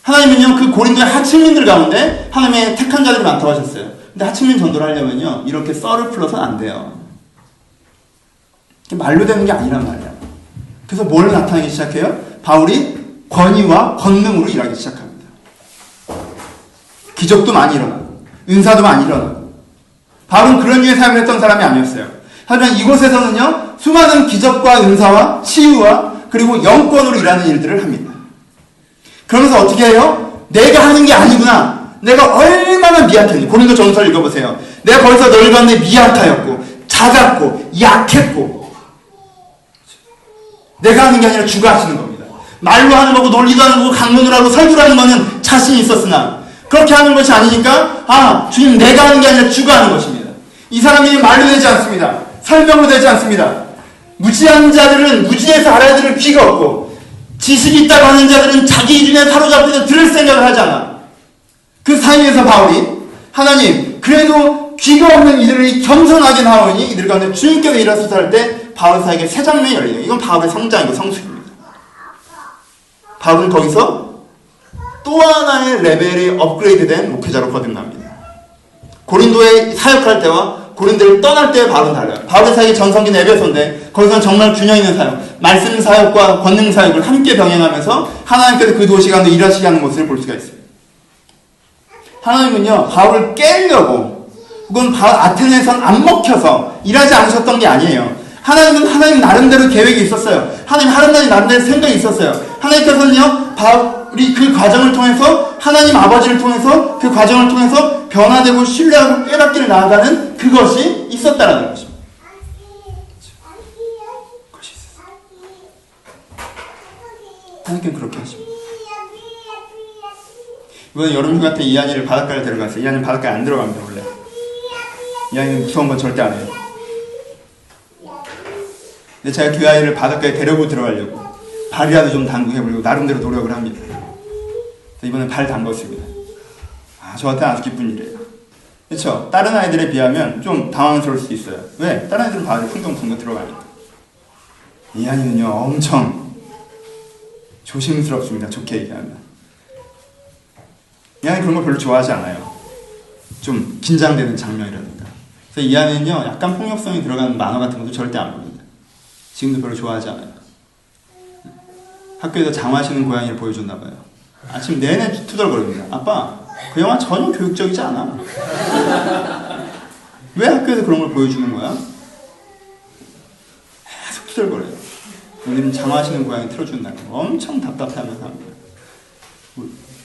하나님은요 그 고린도의 하층민들 가운데 하나님의 택한 자들이 많다고 하셨어요. 근데 하층민 전도를 하려면요 이렇게 썰을 풀어서는 안 돼요. 말로 되는 게 아니란 말이야. 그래서 뭘 나타내기 시작해요? 바울이 권위와 권능으로 일하기 시작합니다. 기적도 많이 일어나고 은사도 많이 일어나고. 바울은 그런 류의 삶을 했던 사람이 아니었어요. 하지만 이곳에서는요 수많은 기적과 은사와 치유와 그리고 영권으로 일하는 일들을 합니다. 그러면서 어떻게 해요? 내가 하는 게 아니구나. 내가 얼마나 미약했니. 고린도 전서를 읽어보세요. 내가 거기서 너를 봤는데 미약하였고 작았고 약했고. 내가 하는 게 아니라 주가 하시는 겁니다. 말로 하는 거고 논리도 하는 거고 강론으로 하고 설교를 하는 거는 자신이 있었으나 그렇게 하는 것이 아니니까 주님 내가 하는 게 아니라 주가 하는 것입니다. 이 사람이 말로 되지 않습니다. 설명으로 되지 않습니다. 무지한 자들은 무지해서 알아야 될 귀가 없고 지식이 있다고 하는 자들은 자기 이름에 사로잡혀서 들을 생각을 하잖아. 그 사이에서 바울이 하나님 그래도 귀가 없는 이들을 겸손하게 나오니 이들 가운데 주님께서 일하소서 할 때 바울 사에게 새 장면이 열려요. 이건 바울의 성장이고 성숙입니다. 바울은 거기서 또 하나의 레벨이 업그레이드된 목회자로 거듭납니다. 고린도에 사역할 때와 고린도를 떠날 때의 바울은 달라요. 바울의 사역이 전성기는 에베소인데 거기서는 정말 균형 있는 사역, 말씀 사역과 권능 사역을 함께 병행하면서 하나님께서 그 도시 가운데 일하시게 하는 모습을 볼 수가 있어요. 하나님은요 바울을 깨려고 혹은 바울 아테네에선 안 먹혀서 일하지 않으셨던 게 아니에요. 하나님은 하나님 나름대로 계획이 있었어요. 하나님 나름대로 생각이 있었어요. 하나님께서는요 바울이 그 과정을 통해서 하나님 아버지를 통해서 그 과정을 통해서 변화되고 신뢰하고 깨닫기를 나아가는 그것이 있었다라는 것입니다. 그것이 있었어요. 하나님께는 그렇게 하십니다. 이번에 여름휴가 때 이한이를 바닷가에 데려갔어요. 이한이는 바닷가에 안 들어갑니다 원래. 이한이는 무서운 건 절대 안 해요. 근데 제가 그 아이를 바닷가에 데려고 들어가려고 발이라도 좀 담그해보려고 나름대로 노력을 합니다. 이번에 발 담궜습니다. 저한테 아주 기쁜 일이에요. 그렇죠? 다른 아이들에 비하면 좀 당황스러울 수도 있어요. 왜? 다른 아이들은 바다에 풍덩풍덩 들어가니까. 이한이는요 엄청 조심스럽습니다. 좋게 얘기하면. 이한이 그런 거 별로 좋아하지 않아요. 좀 긴장되는 장면이라든가. 그래서 이한이는요 약간 폭력성이 들어가는 만화 같은 것도 절대 안 봅니다. 지금도 별로 좋아하지 않아요. 학교에서 장화시는 고양이를 보여줬나봐요. 아침 내내 투덜거립니다. 아빠, 그 영화 전혀 교육적이지 않아. 왜 학교에서 그런 걸 보여주는 거야? 계속 투덜거려요. 우리는 장화시는 고양이 틀어준다는 거 엄청 답답해하면서 합니다.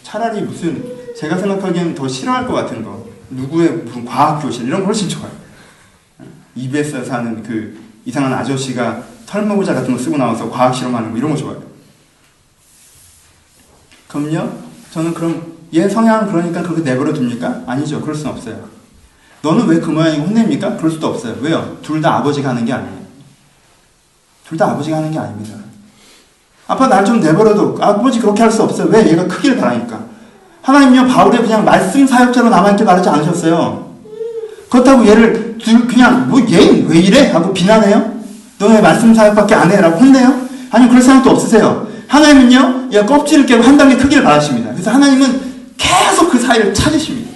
차라리 무슨 제가 생각하기에는 더 싫어할 것 같은 거 누구의 무슨 과학교실 이런 거 훨씬 좋아요. EBS에서 하는 그 이상한 아저씨가 털모자 같은 거 쓰고 나와서 과학 실험하는 거 이런 거 좋아요. 그럼요? 저는 그럼 얘 성향은 그러니까 그렇게 내버려 둡니까? 아니죠. 그럴 수는 없어요. 너는 왜 그 모양이고 혼냅니까? 그럴 수도 없어요. 왜요? 둘 다 아버지가 하는 게 아니에요. 둘 다 아버지가 하는 게 아닙니다. 아빠 날 좀 내버려둬. 아버지 그렇게 할 수 없어요. 왜? 얘가 크길 바라니까. 하나님요 바울이 그냥 말씀 사역자로 남아있게 바라지 않으셨어요. 그렇다고 얘를 그냥 얘 왜 이래? 하고 비난해요? 너네 말씀 사역밖에 안 해? 라고 혼내요? 아니요 그럴 생각도 없으세요. 하나님은요 얘가 껍질을 깨고 한 단계 크기를 바라십니다. 그래서 하나님은 계속 그 사이를 찾으십니다.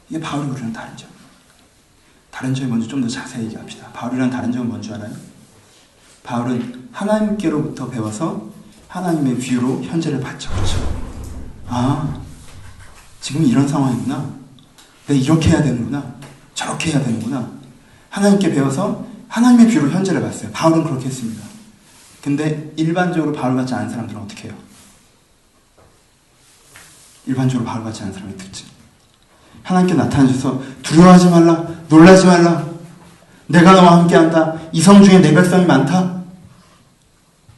이게 바울이 우리랑 다른 점. 다른 점이 먼저 좀 더 자세히 얘기합시다. 바울이랑 다른 점은 뭔지 알아요? 바울은 하나님께로부터 배워서 하나님의 뷰로 현재를 봤죠. 그렇죠? 지금 이런 상황이구나. 내가 이렇게 해야 되는구나. 저렇게 해야 되는구나. 하나님께 배워서 하나님의 뷰로 현재를 봤어요. 바울은 그렇게 했습니다. 근데 일반적으로 바울 같지 않은 사람들은 어떻게 해요? 일반적으로 바울 같지 않은 사람의 특징. 하나님께 나타나셔서 두려워하지 말라, 놀라지 말라, 내가 너와 함께한다, 이성 중에 내 백성이 많다,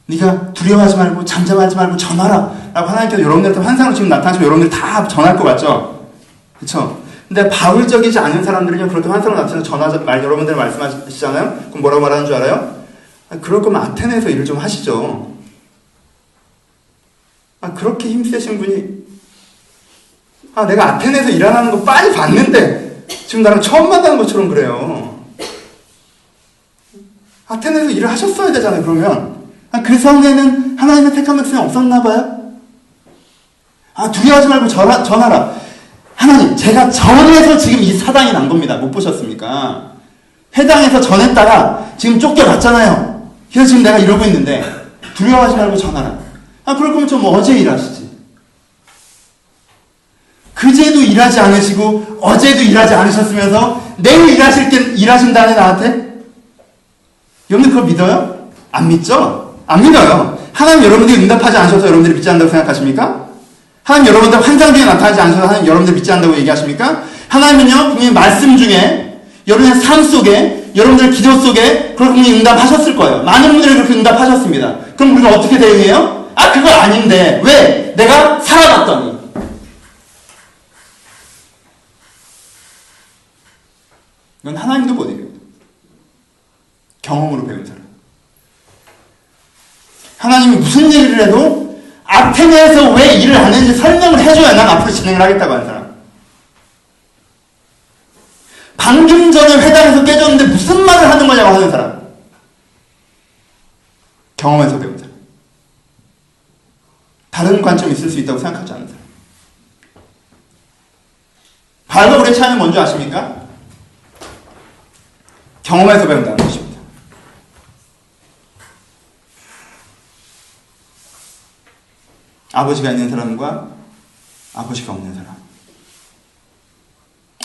네가 두려워하지 말고 잠잠하지 말고 전하라 라고 하나님께서 여러분들한테 환상으로 지금 나타나시면 여러분들 다 전할 것 같죠? 그쵸? 근데 바울적이지 않은 사람들은요 그렇게 환상으로 나타나서 여러분들 말씀하시잖아요? 그럼 뭐라고 말하는 줄 알아요? 그럴 거면 아테네에서 일을 좀 하시죠. 그렇게 힘세신 분이 내가 아테네에서 일하는 거 빨리 봤는데 지금 나랑 처음 만나는 것처럼 그래요. 아테네에서 일을 하셨어야 되잖아요, 그러면. 그 성에는 하나님의 택한 백성이 없었나 봐요? 두려워하지 말고 전하라. 하나님, 제가 전해서 지금 이 사단이 난 겁니다. 못 보셨습니까? 회당에서 전했다가 지금 쫓겨났잖아요. 그래서 지금 내가 이러고 있는데, 두려워하지 말고 전하라. 그럴 거면 좀 어제 일하시지. 그제도 일하지 않으시고, 어제도 일하지 않으셨으면서, 내일 일하신다네, 나한테? 여러분들 그걸 믿어요? 안 믿죠? 안 믿어요. 하나님 여러분들이 응답하지 않으셔서 여러분들이 믿지 않는다고 생각하십니까? 하나님 여러분들 환상 중에 나타나지 않으셔서 하나님 여러분들 믿지 않는다고 얘기하십니까? 하나님은요, 분명히 말씀 중에, 여러분의 삶 속에, 여러분들의 기도 속에, 그걸 분명히 응답하셨을 거예요. 많은 분들이 그렇게 응답하셨습니다. 그럼 우리가 어떻게 대응해요? 그거 아닌데. 왜? 내가 살아봤더니. 이건 하나님도 못 이겨요. 경험으로 배운 사람. 하나님이 무슨 얘기를 해도 아테네에서 왜 일을 안 했는지 설명을 해줘야 난 앞으로 진행을 하겠다고 하는 사람. 방금 전에 회당에서 깨졌는데 무슨 말을 하는 거냐고 하는 사람. 경험에서 배운 사람. 다른 관점이 있을 수 있다고 생각하지 않는 사람. 바울과 우리의 차이는 뭔지 아십니까? 경험에서 배운다는 것입니다. 아버지가 있는 사람과 아버지가 없는 사람.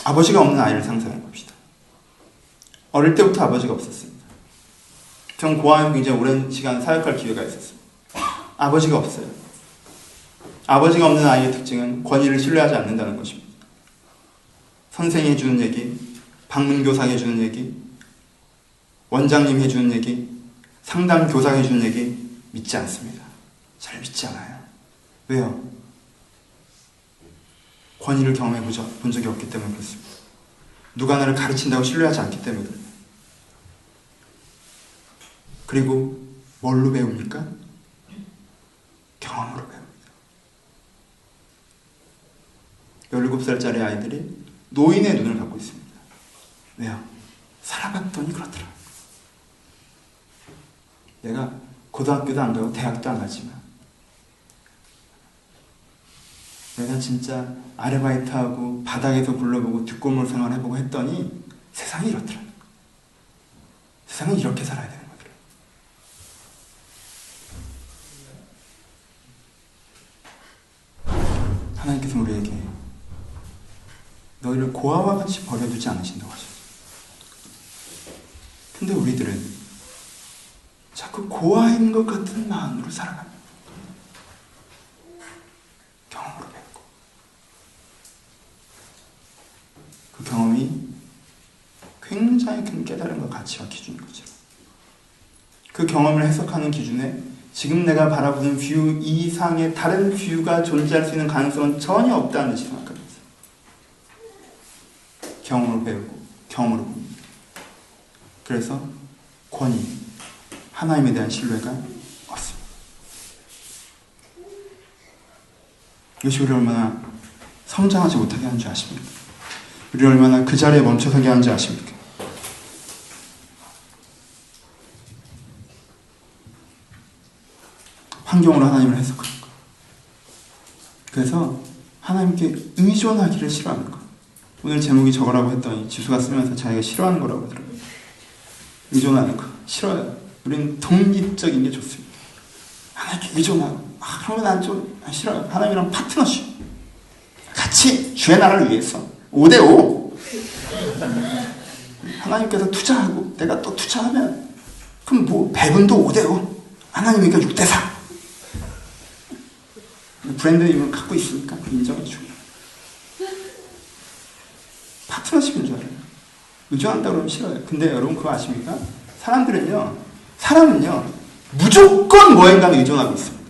아버지가 없는 아이를 상상해 봅시다. 어릴 때부터 아버지가 없었습니다. 전 고아에 굉장히 오랜 시간 사역할 기회가 있었어요. 아버지가 없어요. 아버지가 없는 아이의 특징은 권위를 신뢰하지 않는다는 것입니다. 선생이 해주는 얘기, 방문교사가 해주는 얘기, 원장님이 해주는 얘기, 상담교사가 해주는 얘기 믿지 않습니다. 잘 믿지 않아요. 왜요? 권위를 경험해 본 적이 없기 때문에 그렇습니다. 누가 나를 가르친다고 신뢰하지 않기 때문에 그래요. 그리고 뭘로 배웁니까? 경험으로 배웁니다. 17살짜리 아이들이 노인의 눈을 갖고 있습니다. 왜요? 살아봤더니 그렇더라. 내가 고등학교도 안 가고 대학도 안 가지만 내가 진짜 아르바이트하고 바닥에서 굴러보고 뒷골목 생활해보고 했더니 세상이 이렇더라. 세상은 이렇게 살아야 되는 거더라. 하나님께서 우리에게 너희를 고아와 같이 버려두지 않으신다고 하셨어요. 근데 우리들은 자꾸 고아인 것 같은 마음으로 살아갑니다. 경험으로 배우고 그 경험이 굉장히 큰 깨달음과 가치와 기준인 거죠. 그 경험을 해석하는 기준에 지금 내가 바라보는 뷰 이상의 다른 뷰가 존재할 수 있는 가능성은 전혀 없다는 것이 생각합니다. 경험으로 배우고 경험으로 봅니다. 그래서 권위, 하나님에 대한 신뢰가 없습니다. 이것이 우리를 얼마나 성장하지 못하게 하는 줄 아십니까? 우리를 얼마나 그 자리에 멈춰서게 하는 줄 아십니까? 환경으로 하나님을 해석하는 것. 그래서 하나님께 의존하기를 싫어하는 것. 오늘 제목이 저거라고 했더니 지수가 쓰면서 자기가 싫어하는 거라고 하더라고요. 의존하는 거 싫어요. 우리는 독립적인 게 좋습니다. 하나님께 의존하고 그러면 난 좀 싫어요. 하나님이랑 파트너십 같이 주의 나라를 위해서 5대5 하나님께서 투자하고 내가 또 투자하면 그럼 뭐 배분도 5대5 하나님이니까 6대4 브랜드 이름을 갖고 있으니까 인정해주고 파트너십인 줄 알아요. 의존한다고 그러면 싫어요. 근데 여러분 그거 아십니까? 사람은요 무조건 뭐인가에 의존하고 있습니다.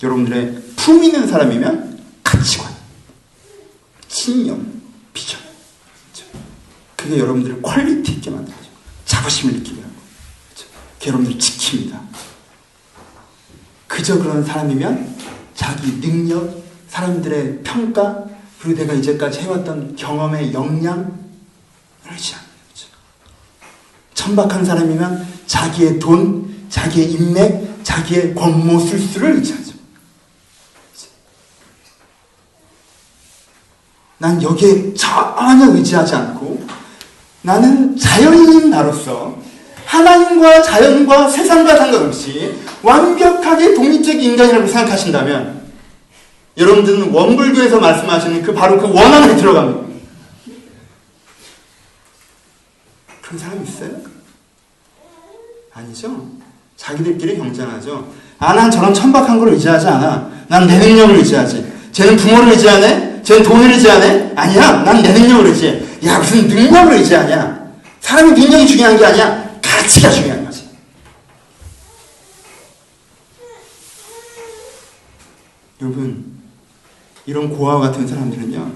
여러분들의 품 있는 사람이면 가치관, 신념, 비전, 그게 여러분들을 퀄리티 있게 만들죠. 자부심을 느끼게 하고 그게 여러분들을 지킵니다. 그저 그런 사람이면 자기 능력, 사람들의 평가, 그리고 내가 이제까지 해왔던 경험의 역량을 의지 않는 거죠. 천박한 사람이면 자기의 돈, 자기의 인맥, 자기의 권모 술수를 의지하죠. 난 여기에 전혀 의지하지 않고 나는 자연인 나로서 하나님과 자연과 세상과 상관없이 완벽하게 독립적인 인간이라고 생각하신다면 여러분들은 원불교에서 말씀하시는 바로 그 원 안에 들어갑니다. 그런 사람 있어요? 아니죠. 자기들끼리 경쟁하죠. 난 저런 천박한 걸 의지하지 않아. 난 내 능력을 의지하지. 쟤는 부모를 의지하네? 쟤는 돈을 의지하네? 아니야. 난 내 능력을 의지해. 야, 무슨 능력을 의지하냐? 사람의 능력이 중요한 게 아니야. 가치가 중요한 거지. 여러분, 이런 고아와 같은 사람들은요,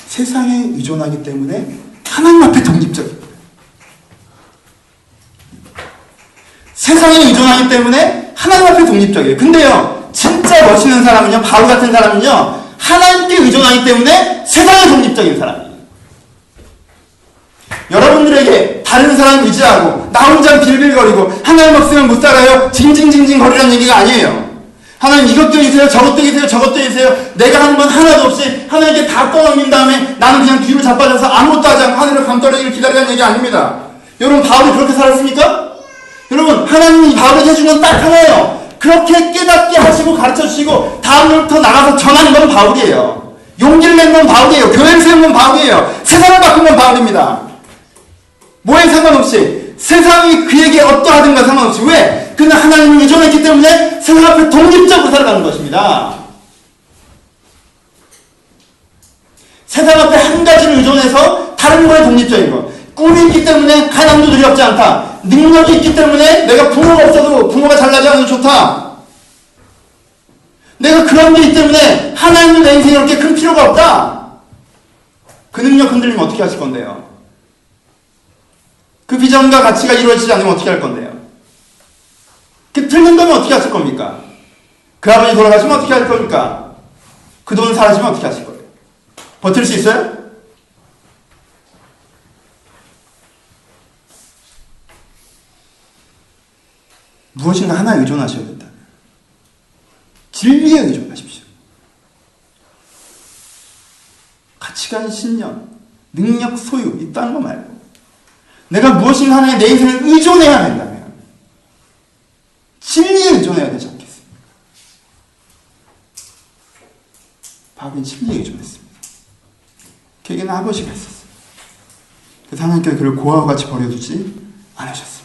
세상에 의존하기 때문에 하나님 앞에 독립적입니다. 세상에 의존하기 때문에 하나님 앞에 독립적이에요. 근데요, 진짜 멋있는 사람은요, 바로 같은 사람은요, 하나님께 의존하기 때문에 세상에 독립적인 사람이에요. 여러분들에게 다른 사람 의지하고 나 혼자 빌빌거리고 하나님 없으면 못 살아요 징징징징 거리라는 얘기가 아니에요. 하나님 이것도 해주세요, 저것도 해주세요, 저것도 해주세요. 내가 하는 건 하나도 없이 하나님께 다 떠넘긴 다음에 나는 그냥 뒤로 자빠져서 아무것도 하지 않고 하늘을 감떨어지길 기다리라는 얘기 아닙니다. 여러분, 바울이 그렇게 살았습니까? 여러분, 하나님이 바울에게 해준 건 딱 하나예요. 그렇게 깨닫게 하시고 가르쳐주시고 다음부터 나가서 전하는 건 바울이에요. 용기를 낸 건 바울이에요. 교회를 세운 건 바울이에요. 세상을 바꾼 건 바울입니다. 뭐에 상관없이, 세상이 그에게 어떠하든가 상관없이. 왜? 그는 하나님을 의존했기 때문에 세상 앞에 독립적으로 살아가는 것입니다. 세상 앞에 한 가지를 의존해서 다른 거에 독립적인 거. 꿈이 있기 때문에 가난도 두렵지 않다. 능력이 있기 때문에 내가 부모가 없어도 부모가 잘나지 않으면 좋다. 내가 그런 게 있기 때문에 하나님도 내 인생에 그렇게 큰 필요가 없다. 그 능력 흔들리면 어떻게 하실 건데요? 그 비전과 가치가 이루어지지 않으면 어떻게 할 건데요? 그 틀린다면 어떻게 하실 겁니까? 그 아버지 돌아가시면 어떻게 할 겁니까? 그 돈 사라지면 어떻게 하실 거예요? 버틸 수 있어요? 무엇인가 하나에 의존하셔야 된다. 진리에 의존하십시오. 가치관, 신념, 능력, 소유, 이딴 거 말고 내가 무엇인가 하나에 내 인생을 의존해야 된다면 진리에 의존해야 되지 않겠습니까? 바울은 진리에 의존했습니다. 그에게는 아버지가 있었어요. 그래서 하나님께서 그를 고아와 같이 버려두지 않으셨습니다.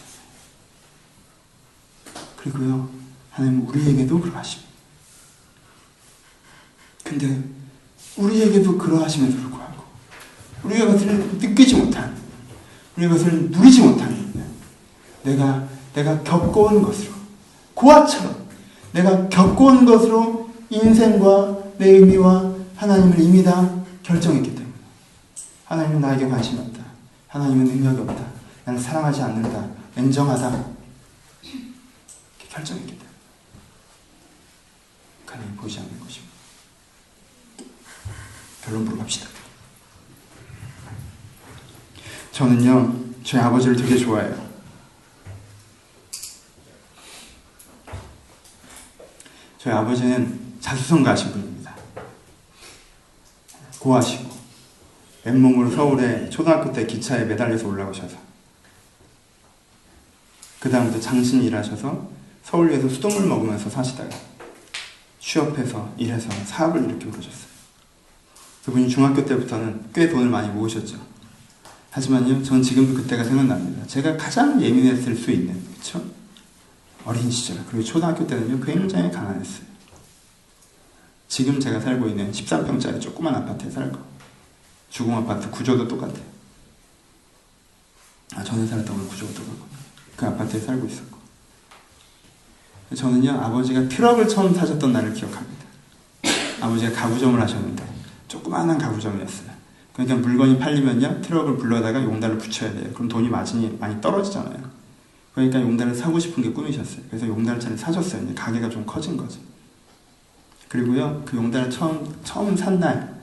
그리고요, 하나님은 우리에게도 그러하십니다. 근데 우리에게도 그러하심에도 불구하고 우리가 그것을 느끼지 못하는, 우리가 그것을 누리지 못하는, 내가 겪어온 것으로, 고아처럼 내가 겪어온 것으로 인생과 내 의미와 하나님을 이미 다 결정했기 때문에 하나님은 나에게 관심이 없다, 하나님은 능력이 없다, 나를 사랑하지 않는다, 냉정하다, 결정했기 때문에 하나님 보지 않는 것입니다. 결론부로 갑시다. 저는요, 저희 아버지를 되게 좋아해요. 저희 아버지는 자수성가하신 분입니다. 고하시고 맨몸으로 서울에 초등학교 때 기차에 매달려서 올라오셔서 그 다음부터 장신 일하셔서 서울역에서 수돗물 먹으면서 사시다가 취업해서 일해서 사업을 이렇게 오르셨어요. 그분이 중학교 때부터는 꽤 돈을 많이 모으셨죠. 하지만요, 전 지금도 그때가 생각납니다. 제가 가장 예민했을 수 있는, 그쵸? 어린 시절, 그리고 초등학교 때는요, 굉장히 가난했어요. 지금 제가 살고 있는 13평짜리 조그만 아파트에 살고, 주공 아파트 구조도 똑같아요. 전에 살았던 건 구조가 똑같고, 그 아파트에 살고 있었고. 저는요, 아버지가 트럭을 처음 사셨던 날을 기억합니다. 아버지가 가구점을 하셨는데 조그마한 가구점이었어요. 그러니까 물건이 팔리면요, 트럭을 불러다가 용달을 붙여야 돼요. 그럼 돈이 많이 떨어지잖아요. 그러니까 용달을 사고 싶은 게 꿈이셨어요. 그래서 용달차를 사줬어요. 이제 가게가 좀 커진 거죠. 그리고요, 그 용달을 처음 산 날,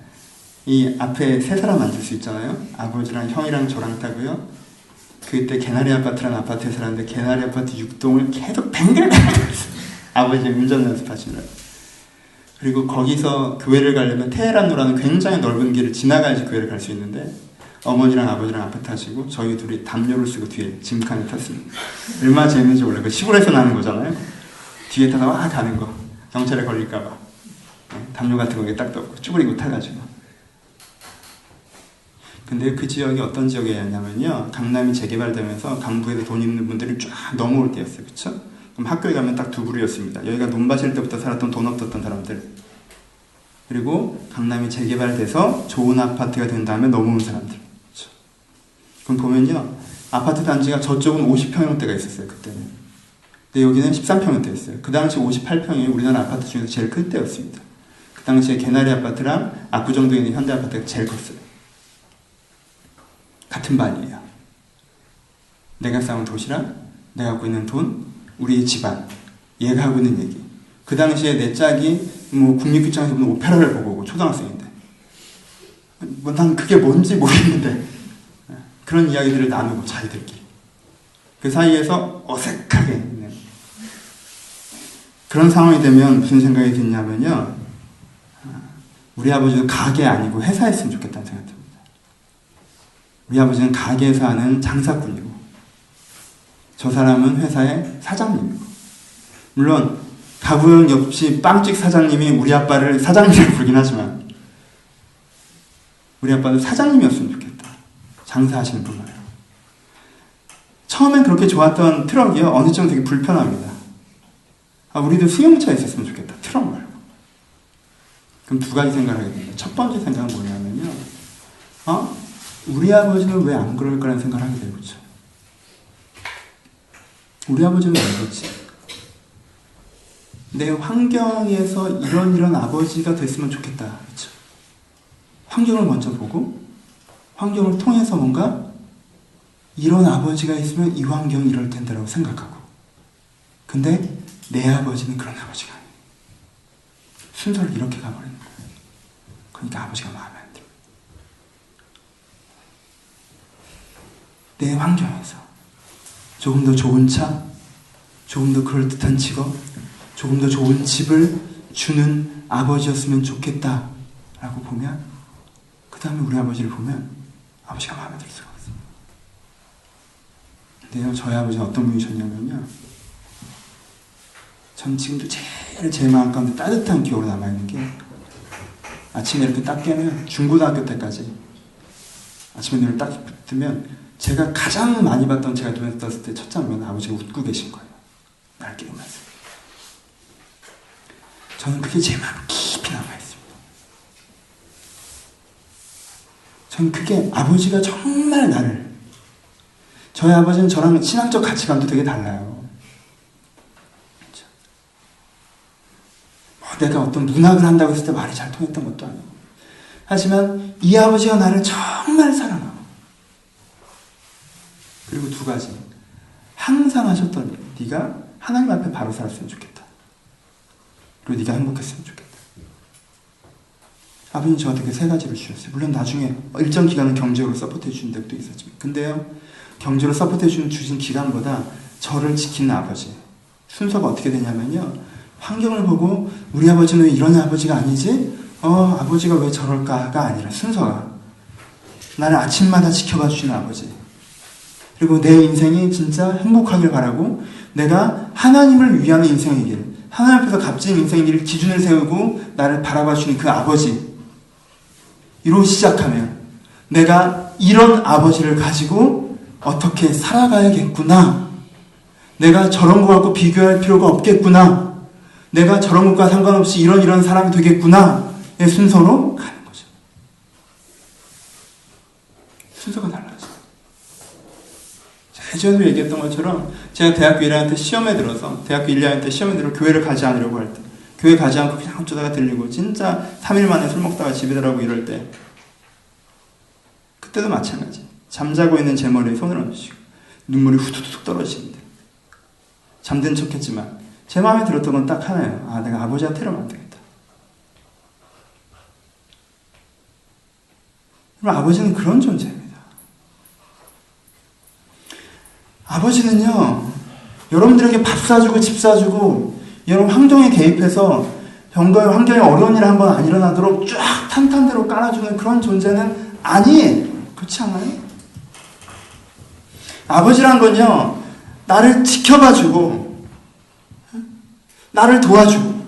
이 앞에 세 사람 앉을 수 있잖아요. 아버지랑 형이랑 저랑 타고요, 그때 개나리 아파트라는 아파트에 살았는데 개나리 아파트 6동을 계속 뱅글뱅글 아버지 운전 연습하시느라고. 그리고 거기서 교회를 가려면 테헤란로라는 굉장히 넓은 길을 지나가야지 교회를 갈 수 있는데 어머니랑 아버지랑 앞에 타시고 저희 둘이 담요를 쓰고 뒤에 짐칸에 탔습니다. 얼마나 재밌는지 몰라요. 그 시골에서 나는 거잖아요. 뒤에 타다 막 가는 거. 경찰에 걸릴까봐. 담요 같은 거에 딱 덮고 쭈그리고 타가지고. 근데 그 지역이 어떤 지역이었냐면요. 강남이 재개발되면서 강북에서 돈 있는 분들이 쫙 넘어올 때였어요. 그쵸? 그럼 학교에 가면 딱 두 부류였습니다. 여기가 논밭일 때부터 살았던 돈 없었던 사람들. 그리고 강남이 재개발돼서 좋은 아파트가 된 다음에 넘어온 사람들. 그쵸? 그럼 보면요. 아파트 단지가 저쪽은 50평형대가 있었어요. 그때는. 근데 여기는 13평형대였어요. 그 당시 58평이 우리나라 아파트 중에서 제일 큰 때였습니다. 그 당시에 개나리 아파트랑 압구정동에 있는 현대 아파트가 제일 컸어요. 같은 반이에요. 내가 쌓은 도시락, 내가 갖고 있는 돈, 우리의 집안, 얘가 하고 있는 얘기. 그 당시에 내 짝이 뭐 국립극장에서 보는 오페라를 보고 오고 초등학생인데 뭐 난 그게 뭔지 모르겠는데 그런 이야기들을 나누고 자기들끼리 그 사이에서 어색하게 있는 그런 상황이 되면 무슨 생각이 드냐면요. 우리 아버지도 가게 아니고 회사였으면 좋겠다는 생각이 듭니다. 우리 아버지는 가게에서 하는 장사꾼이고 저 사람은 회사의 사장님이고 물론 가구형 옆집 빵집 사장님이 우리 아빠를 사장님이라고 부르긴 하지만 우리 아빠는 사장님이었으면 좋겠다. 장사하시는 분 말이에요. 처음엔 그렇게 좋았던 트럭이요. 어느 정도 되게 불편합니다. 우리도 수용차 있었으면 좋겠다. 트럭 말고. 그럼 두 가지 생각을 하게 됩니다. 첫 번째 생각은 뭐냐면요. 우리 아버지는 왜 안 그럴까라는 생각을 하게 되고 있죠. 우리 아버지는 왜 그렇지? 내 환경에서 이런 아버지가 됐으면 좋겠다. 그렇죠? 환경을 먼저 보고 환경을 통해서 뭔가 이런 아버지가 있으면 이 환경이 이럴 텐데라고 생각하고 근데 내 아버지는 그런 아버지가 아니에요. 순서를 이렇게 가버리는 거예요. 그러니까 아버지가 마음에 안 들어요. 내 환경에서 조금 더 좋은 차, 조금 더 그럴듯한 직업, 조금 더 좋은 집을 주는 아버지였으면 좋겠다라고 보면 그 다음에 우리 아버지를 보면 아버지가 마음에 들 수가 없어요. 근데요, 저희 아버지는 어떤 분이셨냐면요. 전 지금도 제일 제 마음 가운데 따뜻한 기억으로 남아있는 게 아침에 이렇게 딱 깨면 중고등학교 때까지 아침에 눈을 딱 뜨면 제가 가장 많이 봤던 제가 눈에 떴을 때 첫 장면 아버지가 웃고 계신 거예요. 날 깨우면서. 저는 그게 제 마음 깊이 남아있습니다. 저는 그게 아버지가 정말 나를 저희 아버지는 저랑 신앙적 가치관도 되게 달라요. 그렇죠? 내가 어떤 문학을 한다고 했을 때 말이 잘 통했던 것도 아니고 하지만 이 아버지가 나를 정말 사랑하고 그리고 두 가지 항상 하셨던 일 네가 하나님 앞에 바로 살았으면 좋겠다. 그리고 네가 행복했으면 좋겠다. 아버님 저한테 그 세 가지를 주셨어요. 물론 나중에 일정 기간은 경제적으로 서포트해 주신 적도 있었지만 근데요 경제로 서포트해 주신 기간보다 저를 지키는 아버지 순서가 어떻게 되냐면요 환경을 보고 우리 아버지는 왜 이런 아버지가 아니지? 아버지가 왜 저럴까가 아니라 순서가 나를 아침마다 지켜봐 주시는 아버지 그리고 내 인생이 진짜 행복하길 바라고 내가 하나님을 위한 인생의 길 하나님 앞에서 값진 인생의 길을 기준을 세우고 나를 바라봐 주시는 그 아버지 이로 시작하면 내가 이런 아버지를 가지고 어떻게 살아가야겠구나 내가 저런 거 갖고 비교할 필요가 없겠구나 내가 저런 것과 상관없이 이런 사람이 되겠구나 의 순서로 가는 거죠. 순서가 달라져요. 예전에 얘기했던 것처럼 제가 대학교 1학년 때 시험에 들어서 대학교 1, 2학년 때 시험에 들어 교회를 가지 않으려고 할 때 교회 가지 않고 그냥 어쩌다가 들리고 진짜 3일 만에 술 먹다가 집에 들어가고 이럴 때 그때도 마찬가지 잠자고 있는 제 머리에 손을 얹으시고 눈물이 후두둑 떨어지는데 잠든 척했지만 제 마음에 들었던 건 딱 하나예요. 내가 아버지한테 이러면 안 되겠다. 그럼 아버지는 그런 존재입니다. 아버지는요, 여러분들에게 밥 사주고 집 사주고 여러분 환경에 개입해서 환경에 어려운 일 한번 안 일어나도록 쫙 탄탄대로 깔아주는 그런 존재는 아니에요. 그렇지 않아요? 아버지란 건요, 나를 지켜봐주고, 나를 도와주고,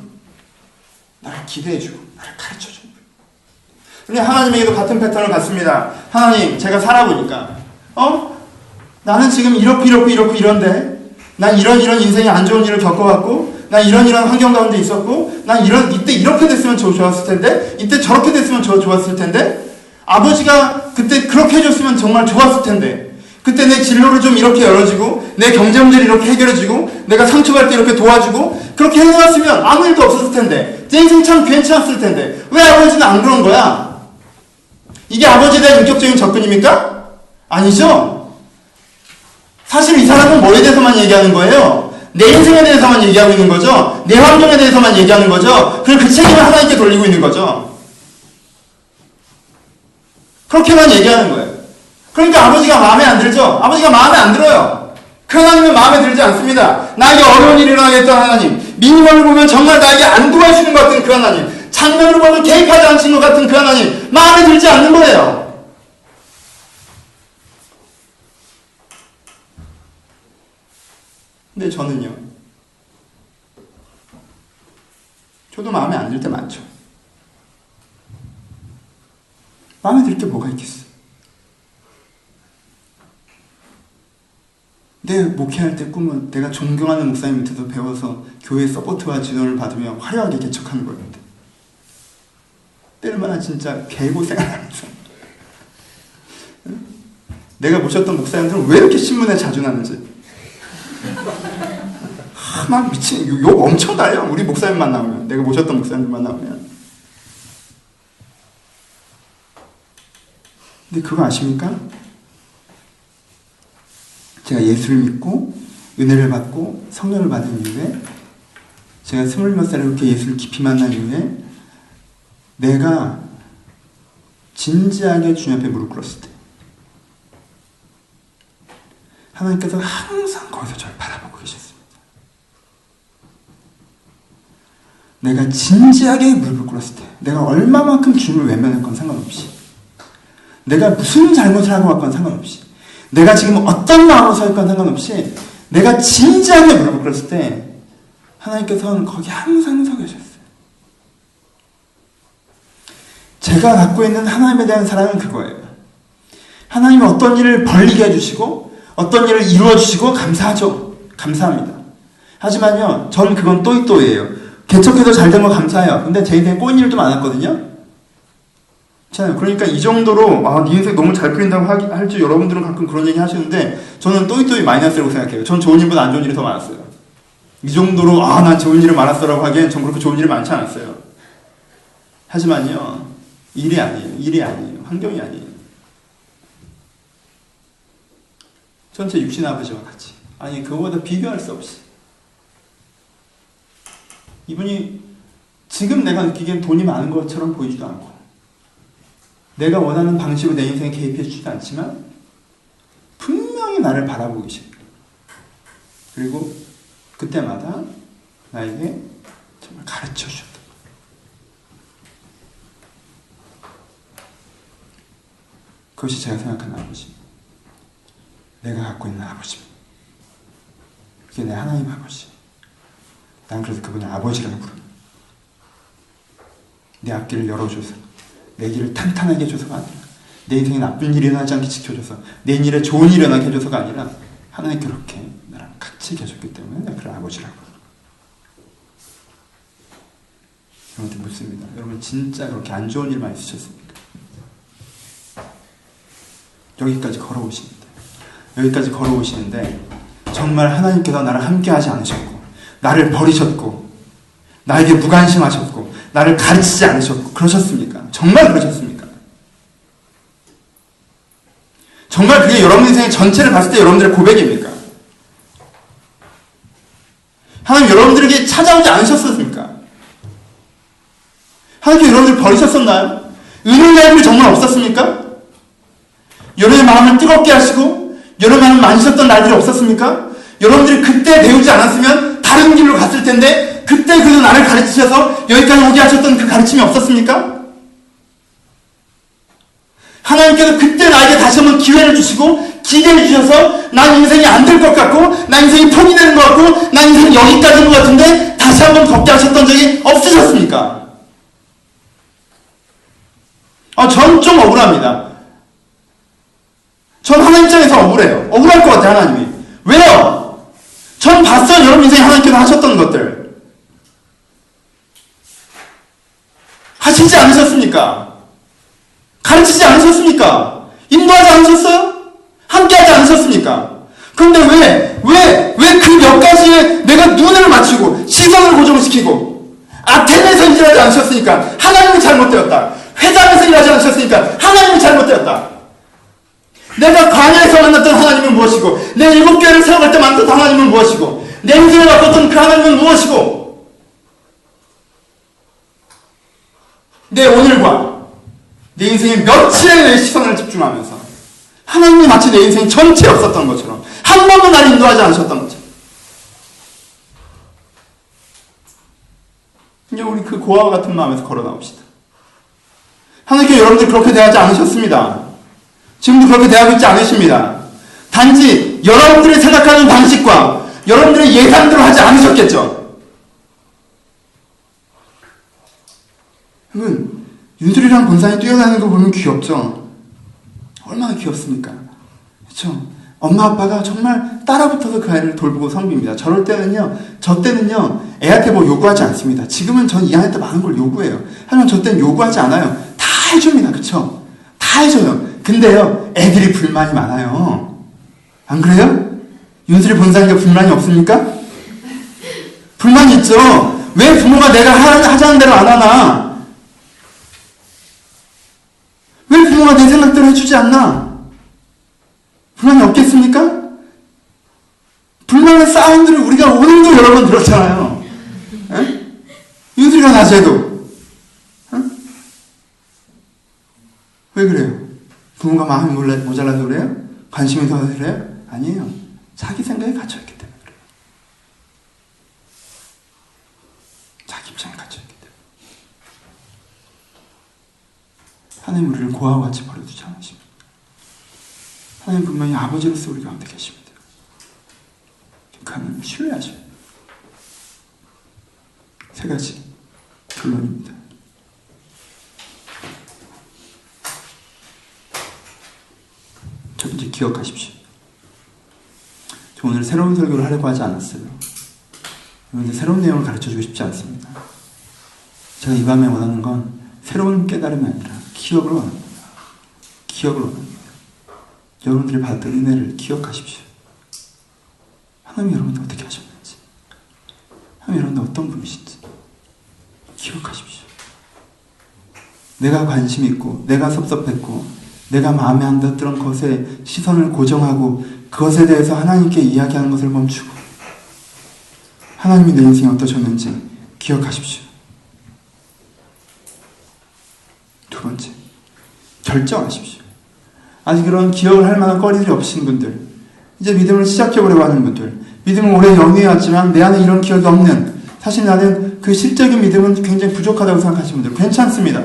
나를 기대해주고, 나를 가르쳐주고. 근데 하나님에게도 같은 패턴을 갖습니다. 하나님, 제가 살아보니까, 나는 지금 이렇고 이런데, 난 이런 인생에 안 좋은 일을 겪어왔고, 난 이런 환경 가운데 있었고, 난 이때 이렇게 됐으면 좋았을 텐데, 이때 저렇게 됐으면 좋았을 텐데, 아버지가 그때 그렇게 해줬으면 정말 좋았을 텐데, 그때 내 진로를 좀 이렇게 열어주고, 내 경제 문제를 이렇게 해결해주고, 내가 상처받을 때 이렇게 도와주고, 그렇게 해놓았으면 아무 일도 없었을 텐데, 내 인생 참 괜찮았을 텐데, 왜 아버지는 안 그런 거야? 이게 아버지에 대한 인격적인 접근입니까? 아니죠? 사실 이 사람은 뭐에 대해서만 얘기하는 거예요? 내 인생에 대해서만 얘기하고 있는 거죠? 내 환경에 대해서만 얘기하는 거죠? 그리고 그 책임을 하나님께 돌리고 있는 거죠? 그렇게만 얘기하는 거예요. 그러니까 아버지가 마음에 안 들죠? 아버지가 마음에 안 들어요. 그 하나님은 마음에 들지 않습니다. 나에게 어려운 일이 일어나게 했던 하나님, 미니멀을 보면 정말 나에게 안 도와주는 것 같은 그 하나님, 장면을 보면 개입하지 않으신 것 같은 그 하나님, 마음에 들지 않는 거예요. 근데 저는요, 저도 마음에 안 들 때 많죠. 마음에 들 게 뭐가 있겠어요? 내 목회할 때 꿈은 내가 존경하는 목사님 밑에서 배워서 교회 서포트와 지도를 받으며 화려하게 개척하는 거였는데, 때로마다 진짜 개고생을 하면서 내가 모셨던 목사님들은 왜 이렇게 신문에 자주 나는지 막 미친 욕 엄청 달려. 우리 목사님만 나오면, 내가 모셨던 목사님들만 나오면. 근데 그거 아십니까? 제가 예수를 믿고 은혜를 받고 성령을 받은 이후에, 제가 20몇 살에 그렇게 예수를 깊이 만난 이후에, 내가 진지하게 주님 앞에 무릎 꿇었을 때 하나님께서 항상 거기서 저를 바라보고 계셨습니다. 내가 진지하게 무릎을 꿇었을 때, 내가 얼마만큼 주님을 외면했건 상관없이, 내가 무슨 잘못을 하고 왔건 상관없이, 내가 지금 어떤 마음으로 서 있건 상관없이, 내가 진지하게 무릎을 꿇었을 때 하나님께서는 거기 항상 서 계셨어요. 제가 갖고 있는 하나님에 대한 사랑은 그거예요. 하나님이 어떤 일을 벌리게 해주시고 어떤 일을 이루어주시고 감사하죠. 감사합니다. 하지만요, 저는 그건 또이또이예요. 개척해서 잘 된 거 감사해요. 근데 제 인생에 꼬인 일도 많았거든요. 그러니까 이 정도로 네 인생 너무 잘 풀린다고 할 줄 여러분들은 가끔 그런 얘기 하시는데, 저는 또이또이 마이너스라고 생각해요. 전 좋은 일보다 안 좋은 일이 더 많았어요. 이 정도로 난 좋은 일이 많았어라고 하기엔 전 그렇게 좋은 일이 많지 않았어요. 하지만요, 일이 아니에요. 환경이 아니에요. 전 제 육신 아버지와 같이, 그거보다 비교할 수 없이, 이분이 지금 내가 느끼기엔 돈이 많은 것처럼 보이지도 않고, 내가 원하는 방식으로 내 인생에 개입해 주지도 않지만 분명히 나를 바라보고 계십니다. 그리고 그때마다 나에게 정말 가르쳐 주셨다. 그것이 제가 생각하는 아버지입니다. 내가 갖고 있는 아버지입니다. 그게 내 하나님 아버지. 난 그래서 그분을 아버지라고 부릅니다. 내 앞길을 열어줘서, 내 길을 탄탄하게 해줘서가 아니라, 내 인생에 나쁜 일이 일어나지 않게 지켜줘서, 내 일에 좋은 일이 일어나게 해줘서가 아니라, 하나님 그렇게 나랑 같이 계셨기 때문에 내가 그를 아버지라고. 여러분한테 묻습니다. 여러분 진짜 그렇게 안 좋은 일만 있으셨습니까? 여기까지 걸어오시는데 정말 하나님께서 나를 함께 하지 않으셨고, 나를 버리셨고, 나에게 무관심하셨고, 나를 가르치지 않으셨고, 그러셨습니까? 정말 그러셨습니까? 정말 그게 여러분 인생의 전체를 봤을 때 여러분들의 고백입니까? 하나님 여러분들에게 찾아오지 않으셨습니까? 하나님께 여러분들 버리셨었나요? 은혜의 날이 정말 없었습니까? 여러분의 마음을 뜨겁게 하시고 여러분 많이 쉬었던 날들이 없었습니까? 여러분들이 그때 배우지 않았으면 다른 길로 갔을 텐데 그때 그도 나를 가르치셔서 여기까지 오게 하셨던 그 가르침이 없었습니까? 하나님께서 그때 나에게 다시 한번 기회를 주시고 기회를 주셔서 난 인생이 안 될 것 같고 난 인생이 포기되는 것 같고 난 인생이 여기까지인 것 같은데 다시 한번 걷게 하셨던 적이 없으셨습니까? 전 좀 억울합니다. 전 하나님 입장에서 억울해요. 억울할 것 같아요. 하나님이. 왜요? 전 봤어요. 여러분 인생에 하나님께서 하셨던 것들. 하시지 않으셨습니까? 가르치지 않으셨습니까? 인도하지 않으셨어요? 함께하지 않으셨습니까? 그런데 왜 그 몇 가지에 내가 눈을 맞추고 시선을 고정시키고 아테네에서 일하지 않으셨으니까 하나님이 잘못되었다. 회장에서 일하지 않으셨으니까 하나님이 잘못되었다. 내가 광야에서 만났던 하나님은 무엇이고 내 7교회를 세워갈 때 만났던 하나님은 무엇이고 내 인생을 바꿨던 그 하나님은 무엇이고 내 오늘과 내 인생의 며칠에 내 시선을 집중하면서 하나님이 마치 내 인생 전체였었던 것처럼 한 번도 나를 인도하지 않으셨던 것처럼 이제 우리 그 고아와 같은 마음에서 걸어 나옵시다. 하나님께 여러분들 그렇게 대하지 않으셨습니다. 지금도 그렇게 대하고 있지 않으십니다. 단지 여러분들이 생각하는 방식과 여러분들의 예상대로 하지 않으셨겠죠. 여러분 윤슬이랑 본산이 뛰어다니는 거 보면 귀엽죠? 얼마나 귀엽습니까? 그렇죠? 엄마 아빠가 정말 따라붙어서 그 아이를 돌보고 섬깁니다. 저 때는요 애한테 뭐 요구하지 않습니다. 지금은 전 이 아이한테 많은 걸 요구해요. 하지만 저 때는 요구하지 않아요. 다 해줍니다. 그쵸? 다 해줘요. 근데요 애들이 불만이 많아요. 안 그래요? 윤슬이 본산이가 불만이 없습니까? 불만이 있죠. 왜 부모가 내가 하자는 대로 안 하나? 왜 부모가 내 생각대로 해주지 않나? 불만이 없겠습니까? 불만의 사운드를 우리가 오늘도 여러 번 들었잖아요. 윤슬이가 낮에도. 왜 그래요? 부모가 마음이 모자라서 그래요? 관심이 있어서 그래요? 아니에요. 자기 생각에 갇혀있기 때문에 그래요. 자기 입장에 갇혀있기 때문에. 하나님 우리를 고아와 같이 버려두지 않으십니다. 하나님 분명히 아버지로서 우리 가운데 계십니다. 그 하나님을 신뢰하십니다. 세 가지 결론입니다. 첫 번째, 기억하십시오. 저 오늘 새로운 설교를 하려고 하지 않았어요. 그런데 새로운 내용을 가르쳐주고 싶지 않습니다. 제가 이 밤에 원하는 건 새로운 깨달음이 아니라 기억을 원합니다. 기억을 원합니다. 여러분들이 받았던 은혜를 기억하십시오. 하나님이 여러분들 어떻게 하셨는지, 하나님이 여러분들 어떤 분이신지 기억하십시오. 내가 관심 있고 내가 섭섭했고 내가 마음에 안 들었던 것에 시선을 고정하고 그것에 대해서 하나님께 이야기하는 것을 멈추고 하나님이 내 인생이 어떠셨는지 기억하십시오. 두 번째, 결정하십시오. 아직 그런 기억을 할 만한 거리들이 없으신 분들, 이제 믿음을 시작해보려고 하는 분들, 믿음을 오래 영위해왔지만 내 안에 이런 기억이 없는, 사실 나는 그 실적인 믿음은 굉장히 부족하다고 생각하시는 분들 괜찮습니다.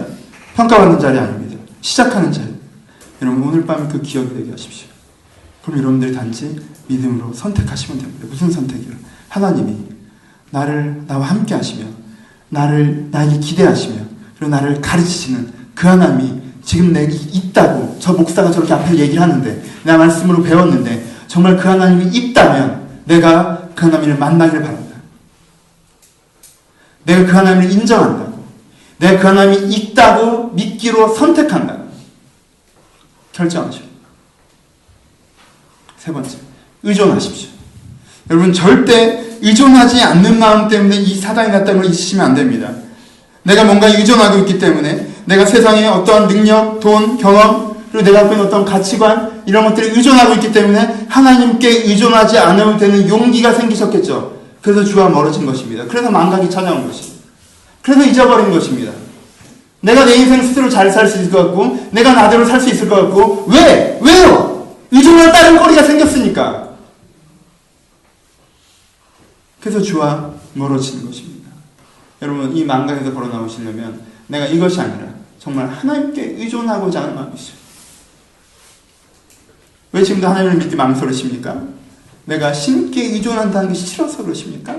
평가받는 자리 아닙니다. 시작하는 자리. 여러분 오늘 밤에 그 기억이 되게 하십시오. 그럼 여러분들이 단지 믿음으로 선택하시면 됩니다. 무슨 선택이요? 하나님이 나와 함께 하시며 나에게 기대하시며 그리고 나를 가르치시는 그 하나님이 지금 내게 있다고 저 목사가 저렇게 앞에 얘기를 하는데 내 말씀으로 배웠는데 정말 그 하나님이 있다면 내가 그 하나님을 만나기를 바랍니다. 내가 그 하나님을 인정한다고, 내가 그 하나님이 있다고 믿기로 선택한다고 결정하십시오. 세 번째, 의존하십시오. 여러분 절대 의존하지 않는 마음 때문에 이 사단이 났다는 걸 잊으시면 안 됩니다. 내가 뭔가 의존하고 있기 때문에 내가 세상에 어떠한 능력, 돈, 경험, 그리고 내가 갖고 있는 어떤 가치관 이런 것들을 의존하고 있기 때문에 하나님께 의존하지 않으면 되는 용기가 생기셨겠죠. 그래서 주와 멀어진 것입니다. 그래서 망각이 찾아온 것입니다. 그래서 잊어버린 것입니다. 내가 내 인생 스스로 잘 살 수 있을 것 같고 내가 나대로 살 수 있을 것 같고 왜요? 의존할 다른 거리가 생겼으니까. 그래서 주와 멀어지는 것입니다. 여러분, 이 망각에서 걸어 나오시려면 내가 이것이 아니라 정말 하나님께 의존하고자 하는 마음이죠. 왜 지금도 하나님을 믿기 망설이십니까? 내가 신께 의존한다는 것이 싫어서 그러십니까?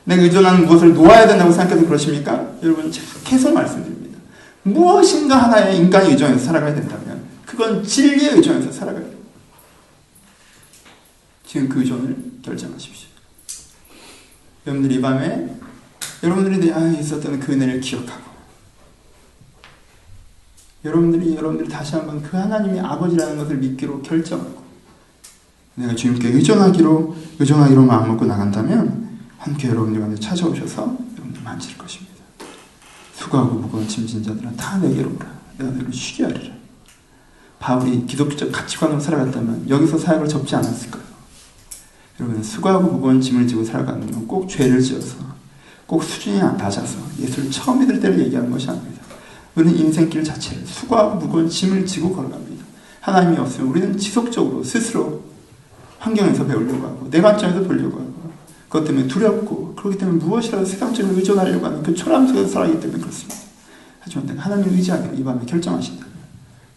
내가 의존하는 무엇을 놓아야 된다고 생각해서 그러십니까? 여러분, 제가 계속 말씀드립니다. 무엇인가 하나의 인간이 의존해서 살아가야 된다면 그건 진리에 의존해서 살아가야 됩니다. 지금 그 의존을 결정하십시오. 여러분들이 이 밤에 여러분들이 내 안에 있었던 그 은혜를 기억하고 여러분들이 다시 한번 그 하나님이 아버지라는 것을 믿기로 결정하고 내가 주님께 의존하기로 마음먹고 나간다면 함께 여러분들 가운데 찾아오셔서 여러분들 만질 것입니다. 수고하고 무거운 짐진 자들아 다 내게로 오라. 내가 너를 쉬게 하리라. 바울이 기독교적 가치관으로 살아갔다면 여기서 사역을 접지 않았을 거예요. 여러분, 수고하고 무거운 짐을 지고 살아가는 건 꼭 죄를 지어서 꼭 수준이 낮아서 예수를 처음 믿을 때를 얘기하는 것이 아닙니다. 우리는 인생길 자체를 수고하고 무거운 짐을 지고 걸어갑니다. 하나님이 없으면 우리는 지속적으로 스스로 환경에서 배우려고 하고 내 관점에서 보려고 하고 그것 때문에 두렵고 그렇기 때문에 무엇이라도 세상적으로 의존하려고 하는 그 초라함 속에서 살아가기 때문에 그렇습니다. 하지만 내가 하나님을 의지하기로 이 밤에 결정하신다면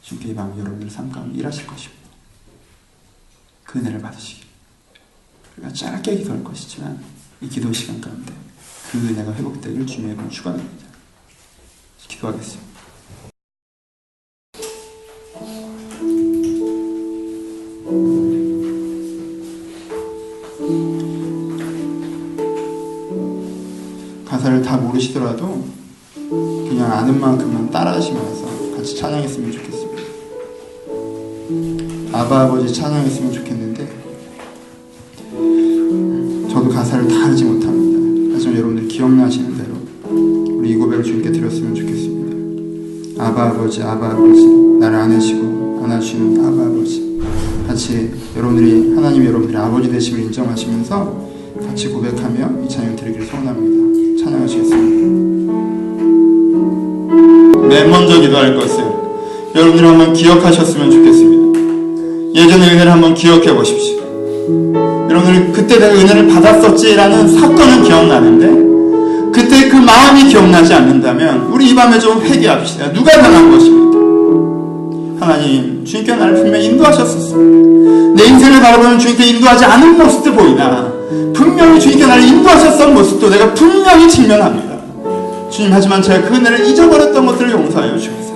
주님께 이 밤에 여러분들 삶 가운데 일하실 것입니다. 그 은혜를 받으시기 우리가 짧게 기도할 것이지만 이 기도 시간 가운데 그 은혜가 회복되기를 주님의 이름으로 축원합니다. 기도하겠습니다. 가사를 다 모르시더라도 그냥 아는 만큼만 따라하시면서 같이 찬양했으면 좋겠습니다. 아바 아버지 찬양했으면 좋겠는데 저도 가사를 다 알지 못합니다. 하지만 여러분들 기억나시는 대로 우리 이 고백을 주님께 드렸으면 좋겠습니다. 아바 아버지 나를 안으시고 안아주시는 아바 아버지 같이 여러분들이 하나님이 여러분들의 아버지 되심을 인정하시면서 같이 고백하며 이 찬양 드리기를 소원합니다. 찬양하시겠습니다. 맨 먼저 기도할 것은 여러분들이 한번 기억하셨으면 좋겠습니다. 예전의 은혜를 한번 기억해 보십시오. 여러분들이 그때 내가 은혜를 받았었지라는 사건은 기억나는데 그때 그 마음이 기억나지 않는다면 우리 이 밤에 좀 회개합시다. 누가 변한 것입니까? 하나님, 주님께 나를 분명히 인도하셨었습니다. 내 인생을 바라보면 주님께 인도하지 않은 모습도 보이나 분명히 주님께 나를 인도하셨던 모습도 내가 분명히 직면합니다. 주님, 하지만 제가 그 은혜를 잊어버렸던 것들을 용서하여 주옵소서.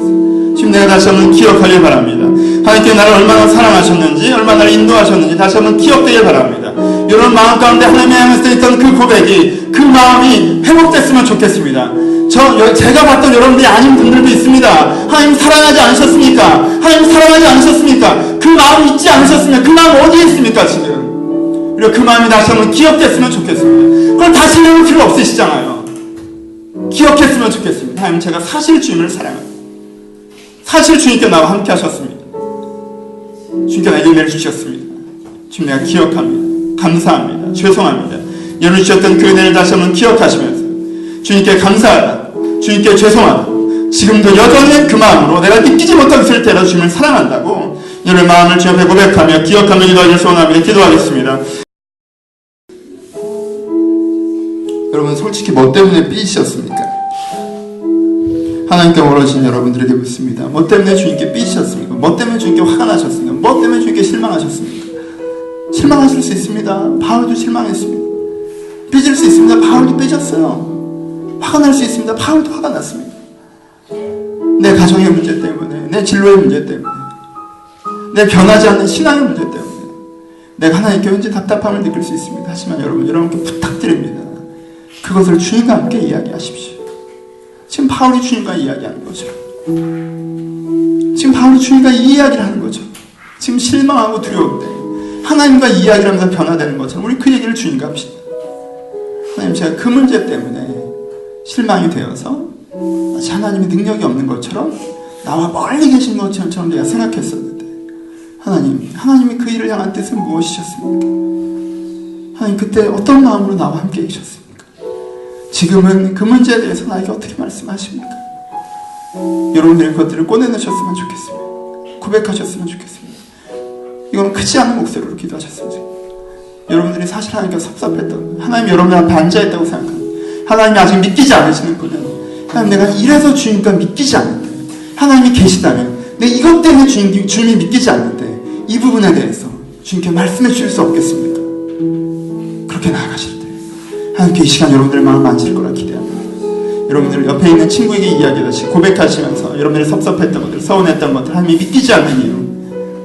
지금 내가 다시 한번 기억하길 바랍니다. 하나님께 나를 얼마나 사랑하셨는지, 얼마나 나를 인도하셨는지 다시 한번 기억되길 바랍니다. 여러분 마음 가운데 하나님의 향해서 있던 그 고백이, 그 마음이 회복됐으면 좋겠습니다. 제가 봤던 여러분들이 아닌 분들도 있습니다. 하나님 사랑하지 않으셨습니까? 하나님 사랑하지 않으셨습니까? 그 마음 잊지 않으셨습니까? 그 마음 어디에 있습니까 지금? 그리고 그 마음이 다시 한번 기억됐으면 좋겠습니다. 그럼 다시 배울 필요 없으시잖아요. 기억했으면 좋겠습니다. 하나님, 제가 사실 주님을 사랑합니다. 사실 주님께 나와 함께 하셨습니다. 주님께 나에게 은혜를 주셨습니다. 주님, 내가 기억합니다. 감사합니다. 죄송합니다. 여러분 주셨던 그 은혜를 다시 한번 기억하시면서 주님께 감사하다, 주님께 죄송하다, 지금도 여전히 그 마음으로 내가 느끼지 못하고 있을 때라도 주님을 사랑한다고 여러분의 마음을 주님 앞에 고백하며 기억하며 기도하기를 소원합니다. 기도하겠습니다. 여러분 솔직히 뭐 때문에 삐지셨습니까? 하나님께 멀어진 여러분들에게 묻습니다. 뭐 때문에 주님께 삐지셨습니까? 뭐 때문에 주님께 화가 나셨습니까? 뭐 때문에 주님께 실망하셨습니까? 실망하실 수 있습니다. 바울도 실망했습니다. 삐질 수 있습니다. 바울도 삐졌어요. 화가 날 수 있습니다. 바울도 화가 났습니다. 내 가정의 문제 때문에, 내 진로의 문제 때문에, 내 변하지 않는 신앙의 문제 때문에 내가 하나님께 왠지 답답함을 느낄 수 있습니다. 하지만 여러분께 부탁드립니다. 그것을 주님과 함께 이야기하십시오. 지금 바울이 주님과 이야기하는 거죠. 지금 바울이 주님과 이 이야기를 하는 거죠. 지금 실망하고 두려울 때 하나님과 이야기를 하면서 변화되는 것처럼 우리 그 얘기를 주님과 합시다. 하나님, 제가 그 문제 때문에 실망이 되어서 마치 하나님의 능력이 없는 것처럼 나와 멀리 계신 것처럼 내가 생각했었는데 하나님이 그 일을 향한 뜻은 무엇이셨습니까? 하나님, 그때 어떤 마음으로 나와 함께 계셨습니까? 지금은 그 문제에 대해서 나에게 어떻게 말씀하십니까? 여러분들이 그것들을 꺼내내셨으면 좋겠습니다. 고백하셨으면 좋겠습니다. 이건 크지 않은 목소리로 기도하셨습니다. 여러분들이 사실 하나님께 섭섭했던, 하나님 여러분 앞에 앉아있다고 생각하는, 하나님이 아직 믿기지 않으시는 분은, 하나님 내가 이래서 주님과 믿기지 않는데, 하나님이 계시다면 내 이것 때문에 주님이 믿기지 않는데 이 부분에 대해서 주님께 말씀해 주실 수 없겠습니까? 그렇게 나아가실 때 하나님께 이 시간 여러분들의 마음 만질 거라 기대합니다. 여러분들 옆에 있는 친구에게 이야기하듯이 고백하시면서 여러분들이 섭섭했던 것들, 서운했던 것들, 하나님이 믿기지 않는 이유,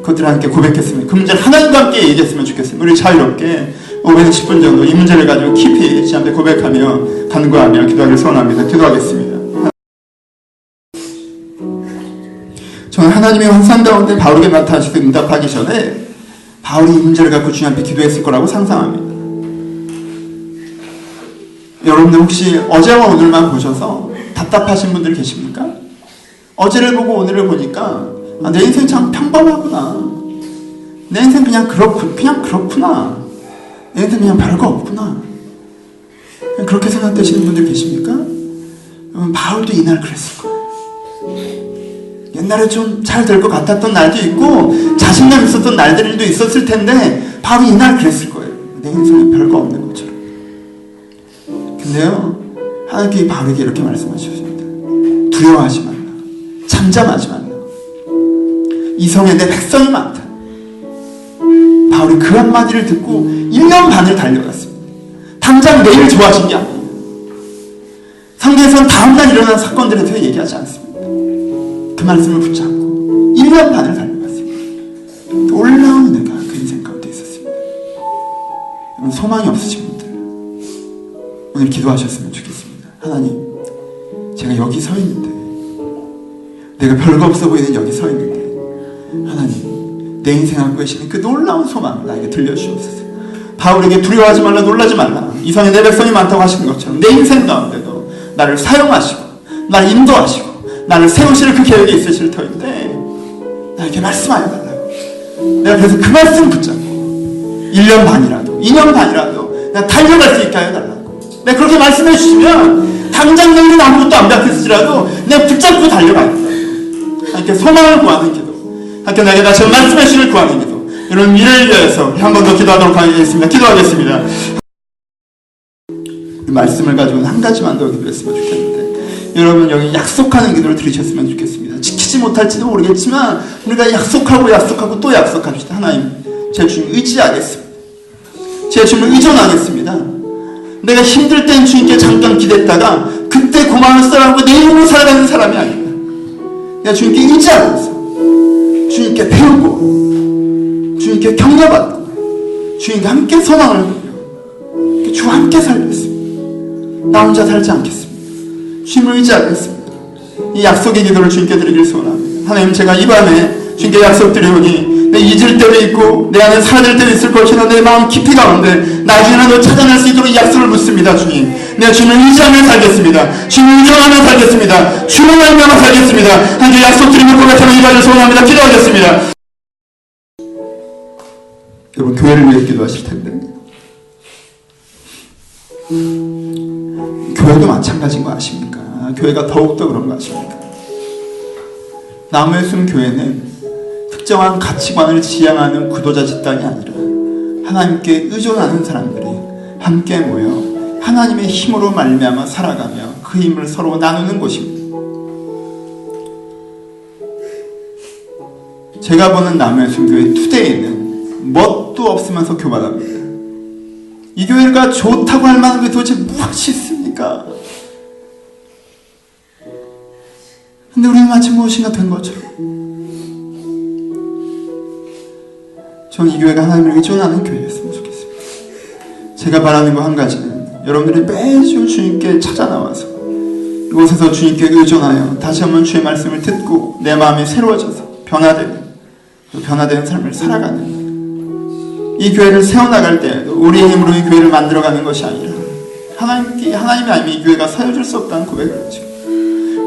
그것들을 함께 고백했으면, 그 문제를 하나님과 함께 얘기했으면 좋겠습니다. 우리 자유롭게 5분에서 10분 정도 이 문제를 가지고 깊이 주님께 고백하며 간구하며 기도하기를 소원합니다. 기도하겠습니다. 저는 하나님의 환상 가운데 바울에게 나타나셔서 응답하기 전에 바울이 이 문제를 갖고 주님 앞에 기도했을 거라고 상상합니다. 여러분들 혹시 어제와 오늘만 보셔서 답답하신 분들 계십니까? 어제를 보고 오늘을 보니까 내 인생 참 평범하구나. 내 인생 그냥 그렇구나. 내 인생 그냥 별거 없구나. 그렇게 생각되시는 분들 계십니까? 바울도 이날 그랬을 거예요. 옛날에 좀 잘 될 것 같았던 날도 있고 자신감 있었던 날들도 있었을 텐데 바울이 이날 그랬을 거예요. 내 인생에 별거 없는 것처럼. 근데요, 하나님께 바울에게 이렇게 말씀하셨습니다. 두려워하지 말라. 잠잠하지 말라. 이 성에 내 백성이 많다. 바울이 그 한마디를 듣고 1년 반을 달려갔습니다. 당장 내일 좋아진 게 아니에요. 성경에서는 다음날 일어난 사건들에 대해 얘기하지 않습니다. 그 말씀을 붙잡고 1년 반을 달려갔습니다. 놀라운 은혜가 그 인생 가운데 있었습니다. 여러분, 소망이 없으신 분들 오늘 기도하셨으면 좋겠습니다. 하나님, 제가 여기 서 있는데, 내가 별거 없어 보이는 여기 서 있는데, 하나님, 내 인생 안고 계시는 그 놀라운 소망을 나에게 들려주옵소서. 바울에게 두려워하지 말라, 놀라지 말라, 이 성에 내 백성이 많다고 하시는 것처럼 내 인생 가운데도 나를 사용하시고 나를 인도하시고 나를 세우실 그 계획이 있으실 터인데 나에게 말씀하여 달라고. 내가 그래서 그 말씀 붙잡고 1년 반이라도 2년 반이라도 내가 달려갈 수 있게 하여 달라고. 내가 그렇게 말씀해 주시면 당장 내일은 아무것도 안 잡혔을지라도 내가 붙잡고 달려가겠다. 하나님께 소망을 구하는 기도, 하나님께 나에게 다시 말씀해 주시를 구하는 기도, 여러분 미래를 위해서 한 번 더 기도하도록 하겠습니다. 기도하겠습니다. 이 말씀을 가지고는 한 가지만 더 기도했으면 좋겠는데, 여러분 여기 약속하는 기도를 들으셨으면 좋겠습니다. 지키지 못할지도 모르겠지만 우리가 약속하고 또 약속합시다. 하나님, 제 주님 의지하겠습니다. 제 주님을 의존하겠습니다. 내가 힘들 땐 주님께 잠깐 기댔다가 그때 고마움을 써라고 내 힘으로 살아가는 사람이 아닙니다. 내가 주님께 의지하면서 주님께 배우고 주님께 격려받고 주님과 함께 소망을 보며 주와 함께 살겠습니다. 나 혼자 살지 않겠습니다. 주님을 의지하겠습니다. 이 약속의 기도를 주님께 드리길 소원합니다. 하나님, 제가 이 밤에 주님께 약속드리오니 내 잊을 때도 있고 내 안에 사라질 때도 있을 것이나 내 마음 깊이 가운데 나중에라도 찾아낼 수 있도록 이 약속을 묻습니다. 주님, 내가 주님을 의지하며 살겠습니다. 주님을 의존하며 살겠습니다. 주님을 알며 살겠습니다. 하나님, 약속드리며 고백하는 이 자리를 소원합니다. 기도하겠습니다. 여러분, 교회를 위해 기도하실 텐데 교회도 마찬가지인 거 아십니까? 교회가 더욱더 그런 거 아십니까? 나무의 숨 교회는 특정한 가치관을 지향하는 구도자 집단이 아니라 하나님께 의존하는 사람들이 함께 모여 하나님의 힘으로 말미암아 살아가며 그 힘을 서로 나누는 곳입니다. 제가 보는 나무의 숨 교회 투데이는 뭣도 없으면서 교만합니다. 이 교회가 좋다고 할 만한 게 도대체 무엇이 있습니까? 근데 우리는 마치 무엇인가 된 것처럼, 저는 이 교회가 하나님을 의존하는 교회였으면 좋겠습니다. 제가 바라는 거 한 가지는 여러분들이 매주 주님께 찾아 나와서 이곳에서 주님께 의존하여 다시 한번 주의 말씀을 듣고 내 마음이 새로워져서 변화되는 삶을 살아가는 이 교회를 세워나갈 때에도 우리의 힘으로 이 교회를 만들어가는 것이 아니라 하나님이 아니면 이 교회가 사여질 수 없다는 고백을 하죠.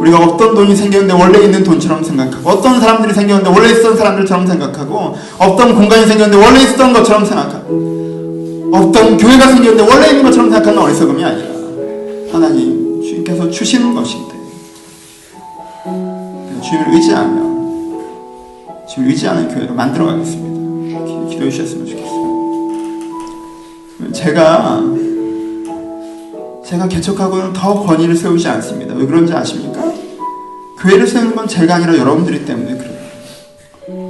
우리가 어떤 돈이 생겼는데 원래 있는 돈처럼 생각하고, 어떤 사람들이 생겼는데 원래 있었던 사람들처럼 생각하고, 어떤 공간이 생겼는데 원래 있었던 것처럼 생각하고, 어떤 교회가 생겼는데 원래 있는 것처럼 생각하는 어리석음이 아니라 하나님, 주님께서 주시는 것인데 주님을 의지하며 주님을 의지하는 교회로 만들어가겠습니다. 기도해 주셨으면 좋겠어요. 제가 개척하고는 더 권위를 세우지 않습니다. 왜 그런지 아십니까? 교회를 세우는 건 제가 아니라 여러분들이 때문에 그래요.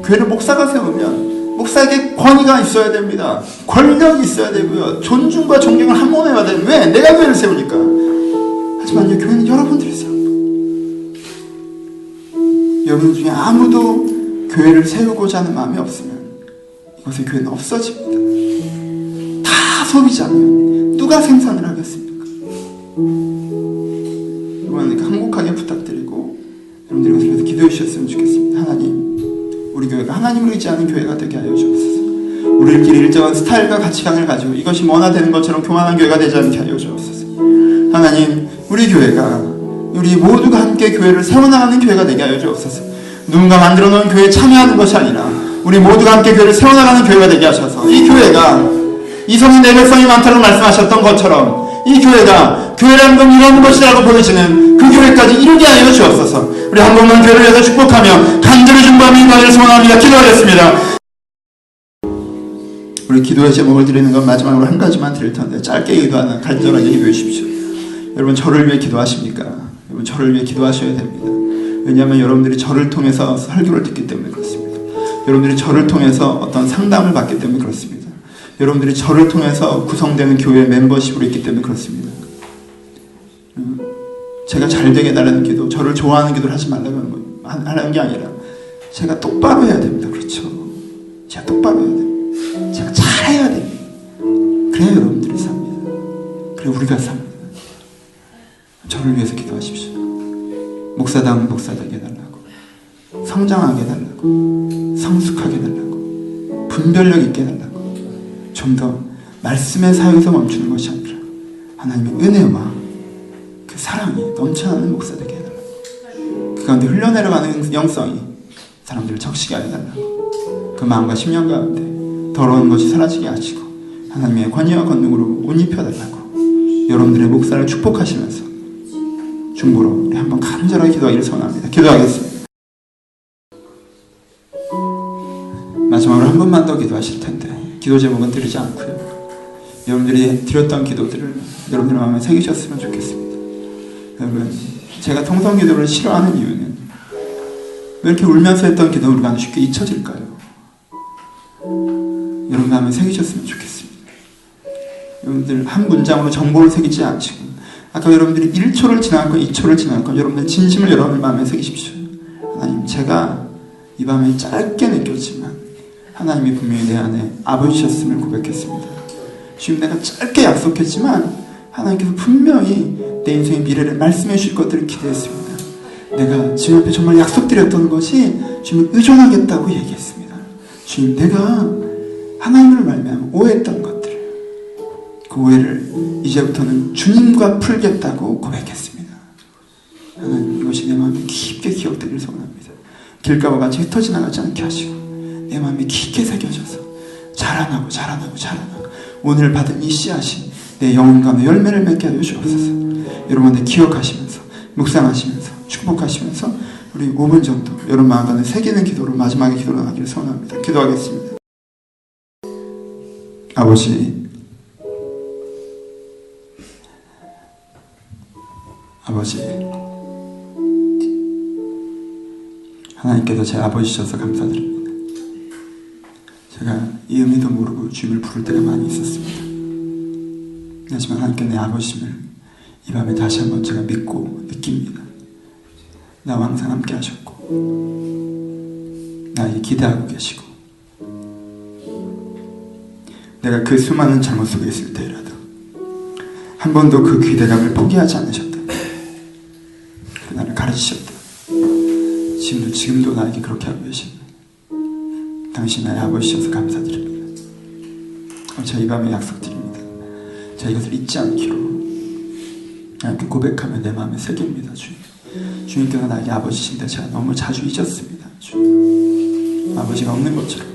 교회를 목사가 세우면 목사에게 권위가 있어야 됩니다. 권력이 있어야 되고요. 존중과 존경을 한 몸에 받아야 돼요. 왜? 내가 교회를 세우니까. 하지만 이 교회는 여러분들이 세웁니다. 여러분 중에 아무도 교회를 세우고자 하는 마음이 없으면 이곳의 교회는 없어집니다. 다 소비자면 누가 생산을 하겠습니까? 여러분 행복하게 부탁드리고 여러분들이 그래서 기도해 주셨으면 좋겠습니다. 하나님, 우리 교회가 하나님을 의지하는 교회가 되게 하여 주옵소서. 우리들끼리 일정한 스타일과 가치관을 가지고 이것이 뭐나 되는 것처럼 교만한 교회가 되지 않게 하여 주옵소서. 하나님, 우리 교회가 우리 모두가 함께 교회를 세워나가는 교회가 되게 하여 주옵소서. 누군가 만들어 놓은 교회에 참여하는 것이 아니라 우리 모두가 함께 교회를 세워나가는 교회가 되게 하셔서 이 교회가 이성이 내 백성이 많다고 말씀하셨던 것처럼 이 교회가 교회라는 건 이런 것이라고 보여지는 그 교회까지 이루게 하여 주옵소서. 우리 한 번만 교회를 위해서 축복하며 간절히 중보하며 인간을 소원합니다. 기도하겠습니다. 우리 기도의 제목을 드리는 건 마지막으로 한 가지만 드릴 텐데 짧게 기도하는 간절하게 기도해 주십시오. 여러분 저를 위해 기도하십니까? 여러분 저를 위해 기도하셔야 됩니다. 왜냐하면 여러분들이 저를 통해서 설교를 듣기 때문에 그렇습니다. 여러분들이 저를 통해서 어떤 상담을 받기 때문에 그렇습니다. 여러분들이 저를 통해서 구성되는 교회 멤버십으로 있기 때문에 그렇습니다. 제가 잘 되게 해달라는 기도, 저를 좋아하는 기도를 하지 말라고 하는 게 아니라 제가 똑바로 해야 됩니다. 그렇죠? 제가 똑바로 해야 됩니다. 제가 잘해야 됩니다. 그래야 여러분들이 삽니다. 그래 우리가 삽니다. 저를 위해서 기도하십시오. 목사다운 목사 되게 해달라고, 성장하게 해달라고, 성숙하게 해달라고, 분별력 있게 해달라고, 좀 더 말씀의 사역에서 멈추는 것이 아니라 하나님의 은혜와 그 사랑이 넘쳐나는 목사 되게 해달라고, 그 가운데 흘러내려가는 영성이 사람들을 적시게 해달라고, 그 마음과 심령 가운데 더러운 것이 사라지게 하시고 하나님의 권위와 권능으로 옷 입혀달라고 여러분들의 목사를 축복하시면서 중보로 우리 한번 간절하게 기도하기를 소원합니다. 기도하겠습니다. 마지막으로 한 번만 더 기도하실 텐데 기도 제목은 드리지 않고요. 여러분들이 드렸던 기도들을 여러분들 마음에 새기셨으면 좋겠습니다. 여러분, 제가 통성 기도를 싫어하는 이유는 왜 이렇게 울면서 했던 기도 우리가 쉽게 잊혀질까요? 여러분 마음에 새기셨으면 좋겠습니다. 여러분들 한 문장으로 정보를 새기지 않으시고 아까 여러분들이 1초를 지나갈 건 2초를 지나갈 건 여러분들 진심을 여러분들 마음에 새기십시오. 하나님, 제가 이 밤에 짧게 느꼈지만 하나님이 분명히 내 안에 아버지셨음을 고백했습니다. 지금 내가 짧게 약속했지만 하나님께서 분명히 내 인생의 미래를 말씀해 주실 것들을 기대했습니다. 내가 주님 앞에 정말 약속드렸던 것이 주님을 의존하겠다고 얘기했습니다. 주님, 내가 하나님을 말미암아 오해했던 것들을, 그 오해를 이제부터는 주님과 풀겠다고 고백했습니다. 하나님, 이것이 내 마음에 깊게 기억되기를 소원합니다. 길가와 같이 흩어 지나가지 않게 하시고 내 마음에 깊게 새겨져서 자라나고 오늘 받은 이 씨앗이 내 영혼 가운데 열매를 맺게 하여 주옵소서. 여러분들 기억하시면서 묵상하시면서 축복하시면서 우리 5분 정도 여러분 마음 가운데 새기는 기도로 마지막에 기도로 나가기를 소원합니다. 기도하겠습니다. 아버지, 하나님께서 제 아버지셔서 감사드립니다. 제가 이 의미도 모르고 주님을 부를 때가 많이 있었습니다. 하지만 하나님께 내 아버지심을 이 밤에 다시 한번 제가 믿고 느낍니다. 나와 항상 함께 하셨고 나에게 기대하고 계시고 내가 그 수많은 잘못 속에 있을 때라도 한 번도 그 기대감을 포기하지 않으셨다. 나를 가르치셨다. 지금도 나에게 그렇게 하고 계십니다. 당신 나의 아버지셔서 감사드립니다. 제가 이 밤에 약속드립니다. 제가 이것을 잊지 않기로 하나님께 고백하며 내 마음에 새깁니다. 주님께서 나에게 아버지신데 제가 너무 자주 잊었습니다. 주님, 아버지가 없는 것처럼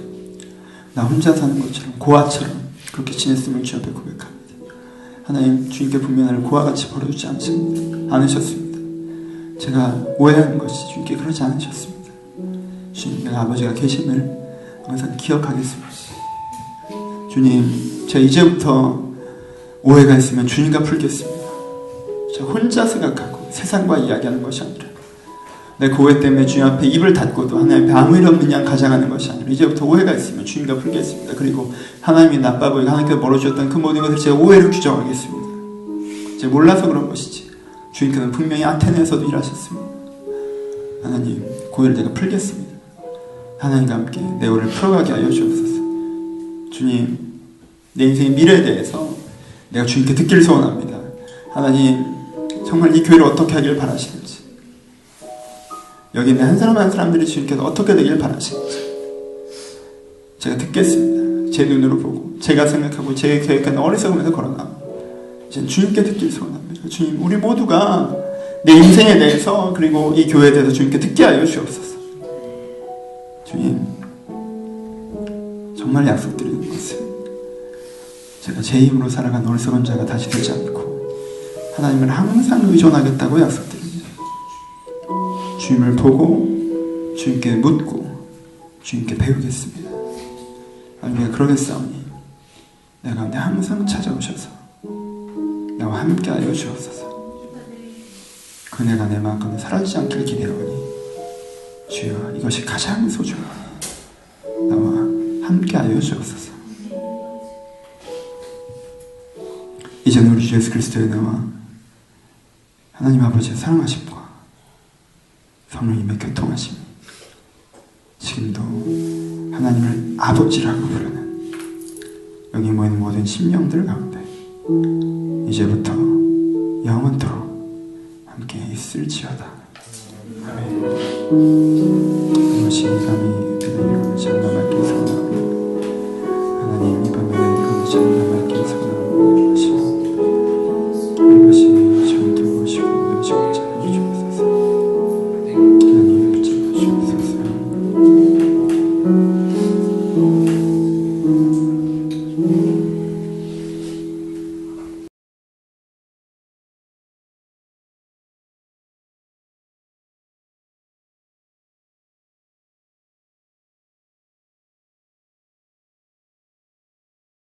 나 혼자 사는 것처럼 고아처럼 그렇게 지냈음을 주 앞에 고백합니다. 하나님, 주님께 분명히 나를 고아같이 버려주지 않으셨습니다. 제가 오해하는 것이 주님께 그러지 않으셨습니다. 주님, 내가 아버지가 계심을 항상 기억하겠습니다. 주님, 제가 이제부터 오해가 있으면 주님과 풀겠습니다. 저 혼자 생각하고 세상과 이야기하는 것이 아니라 내 오해 때문에 주님 앞에 입을 닫고도 하나님 앞에 아무 일 없는 양 가장하는 것이 아니라 이제부터 오해가 있으면 주님과 풀겠습니다. 그리고 하나님이 나빠 보이고 하나님께서 멀어주셨던 그 모든 것을 제가 오해로 규정하겠습니다. 제가 몰라서 그런 것이지 주님께서는 분명히 아테네에서도 일하셨습니다. 하나님, 오해를 제가 풀겠습니다. 하나님과 함께 내 오해를 풀어가게 하여 주옵소서. 주님, 내 인생의 미래에 대해서 내가 주님께 듣기를 소원합니다. 하나님, 정말 이 교회를 어떻게 하길 바라시는지, 여기 있는 한 사람 한 사람들이 주님께서 어떻게 되길 바라시는지 제가 듣겠습니다. 제 눈으로 보고 제가 생각하고 제 계획하는 어리석음에서 걸어나옵니다. 이제 주님께 듣기를 소원합니다. 주님, 우리 모두가 내 인생에 대해서 그리고 이 교회에 대해서 주님께 듣게 하여 주옵소서. 주님, 정말 약속드리는 것은 제가 제 힘으로 살아간 어리석은 자가 다시 되지 않고 하나님을 항상 의존하겠다고 약속드립니다. 주님을 보고 주님께 묻고 주님께 배우겠습니다. 우리가 그러겠사오니 내 가운데 항상 찾아오셔서 나와 함께하여 주옵소서. 그네가 내 마음 가운데 사라지지 않기를 기대하오니 주여, 이것이 가장 소중하니 나와 함께하여 주옵소서. 이제는 우리 주 예수 그리스도의 나와 하나님 아버지의 사랑하심과 성령님의 교통하심, 지금도 하나님을 아버지라고 부르는 여기 모이는 모든 심령들 가운데 이제부터 영원토록 함께 있을지어다. 아멘. 이것이 감히 그는 읽음을 장담할게 사랑합니다. 하나님, 이 밤에는 읽음을 장담할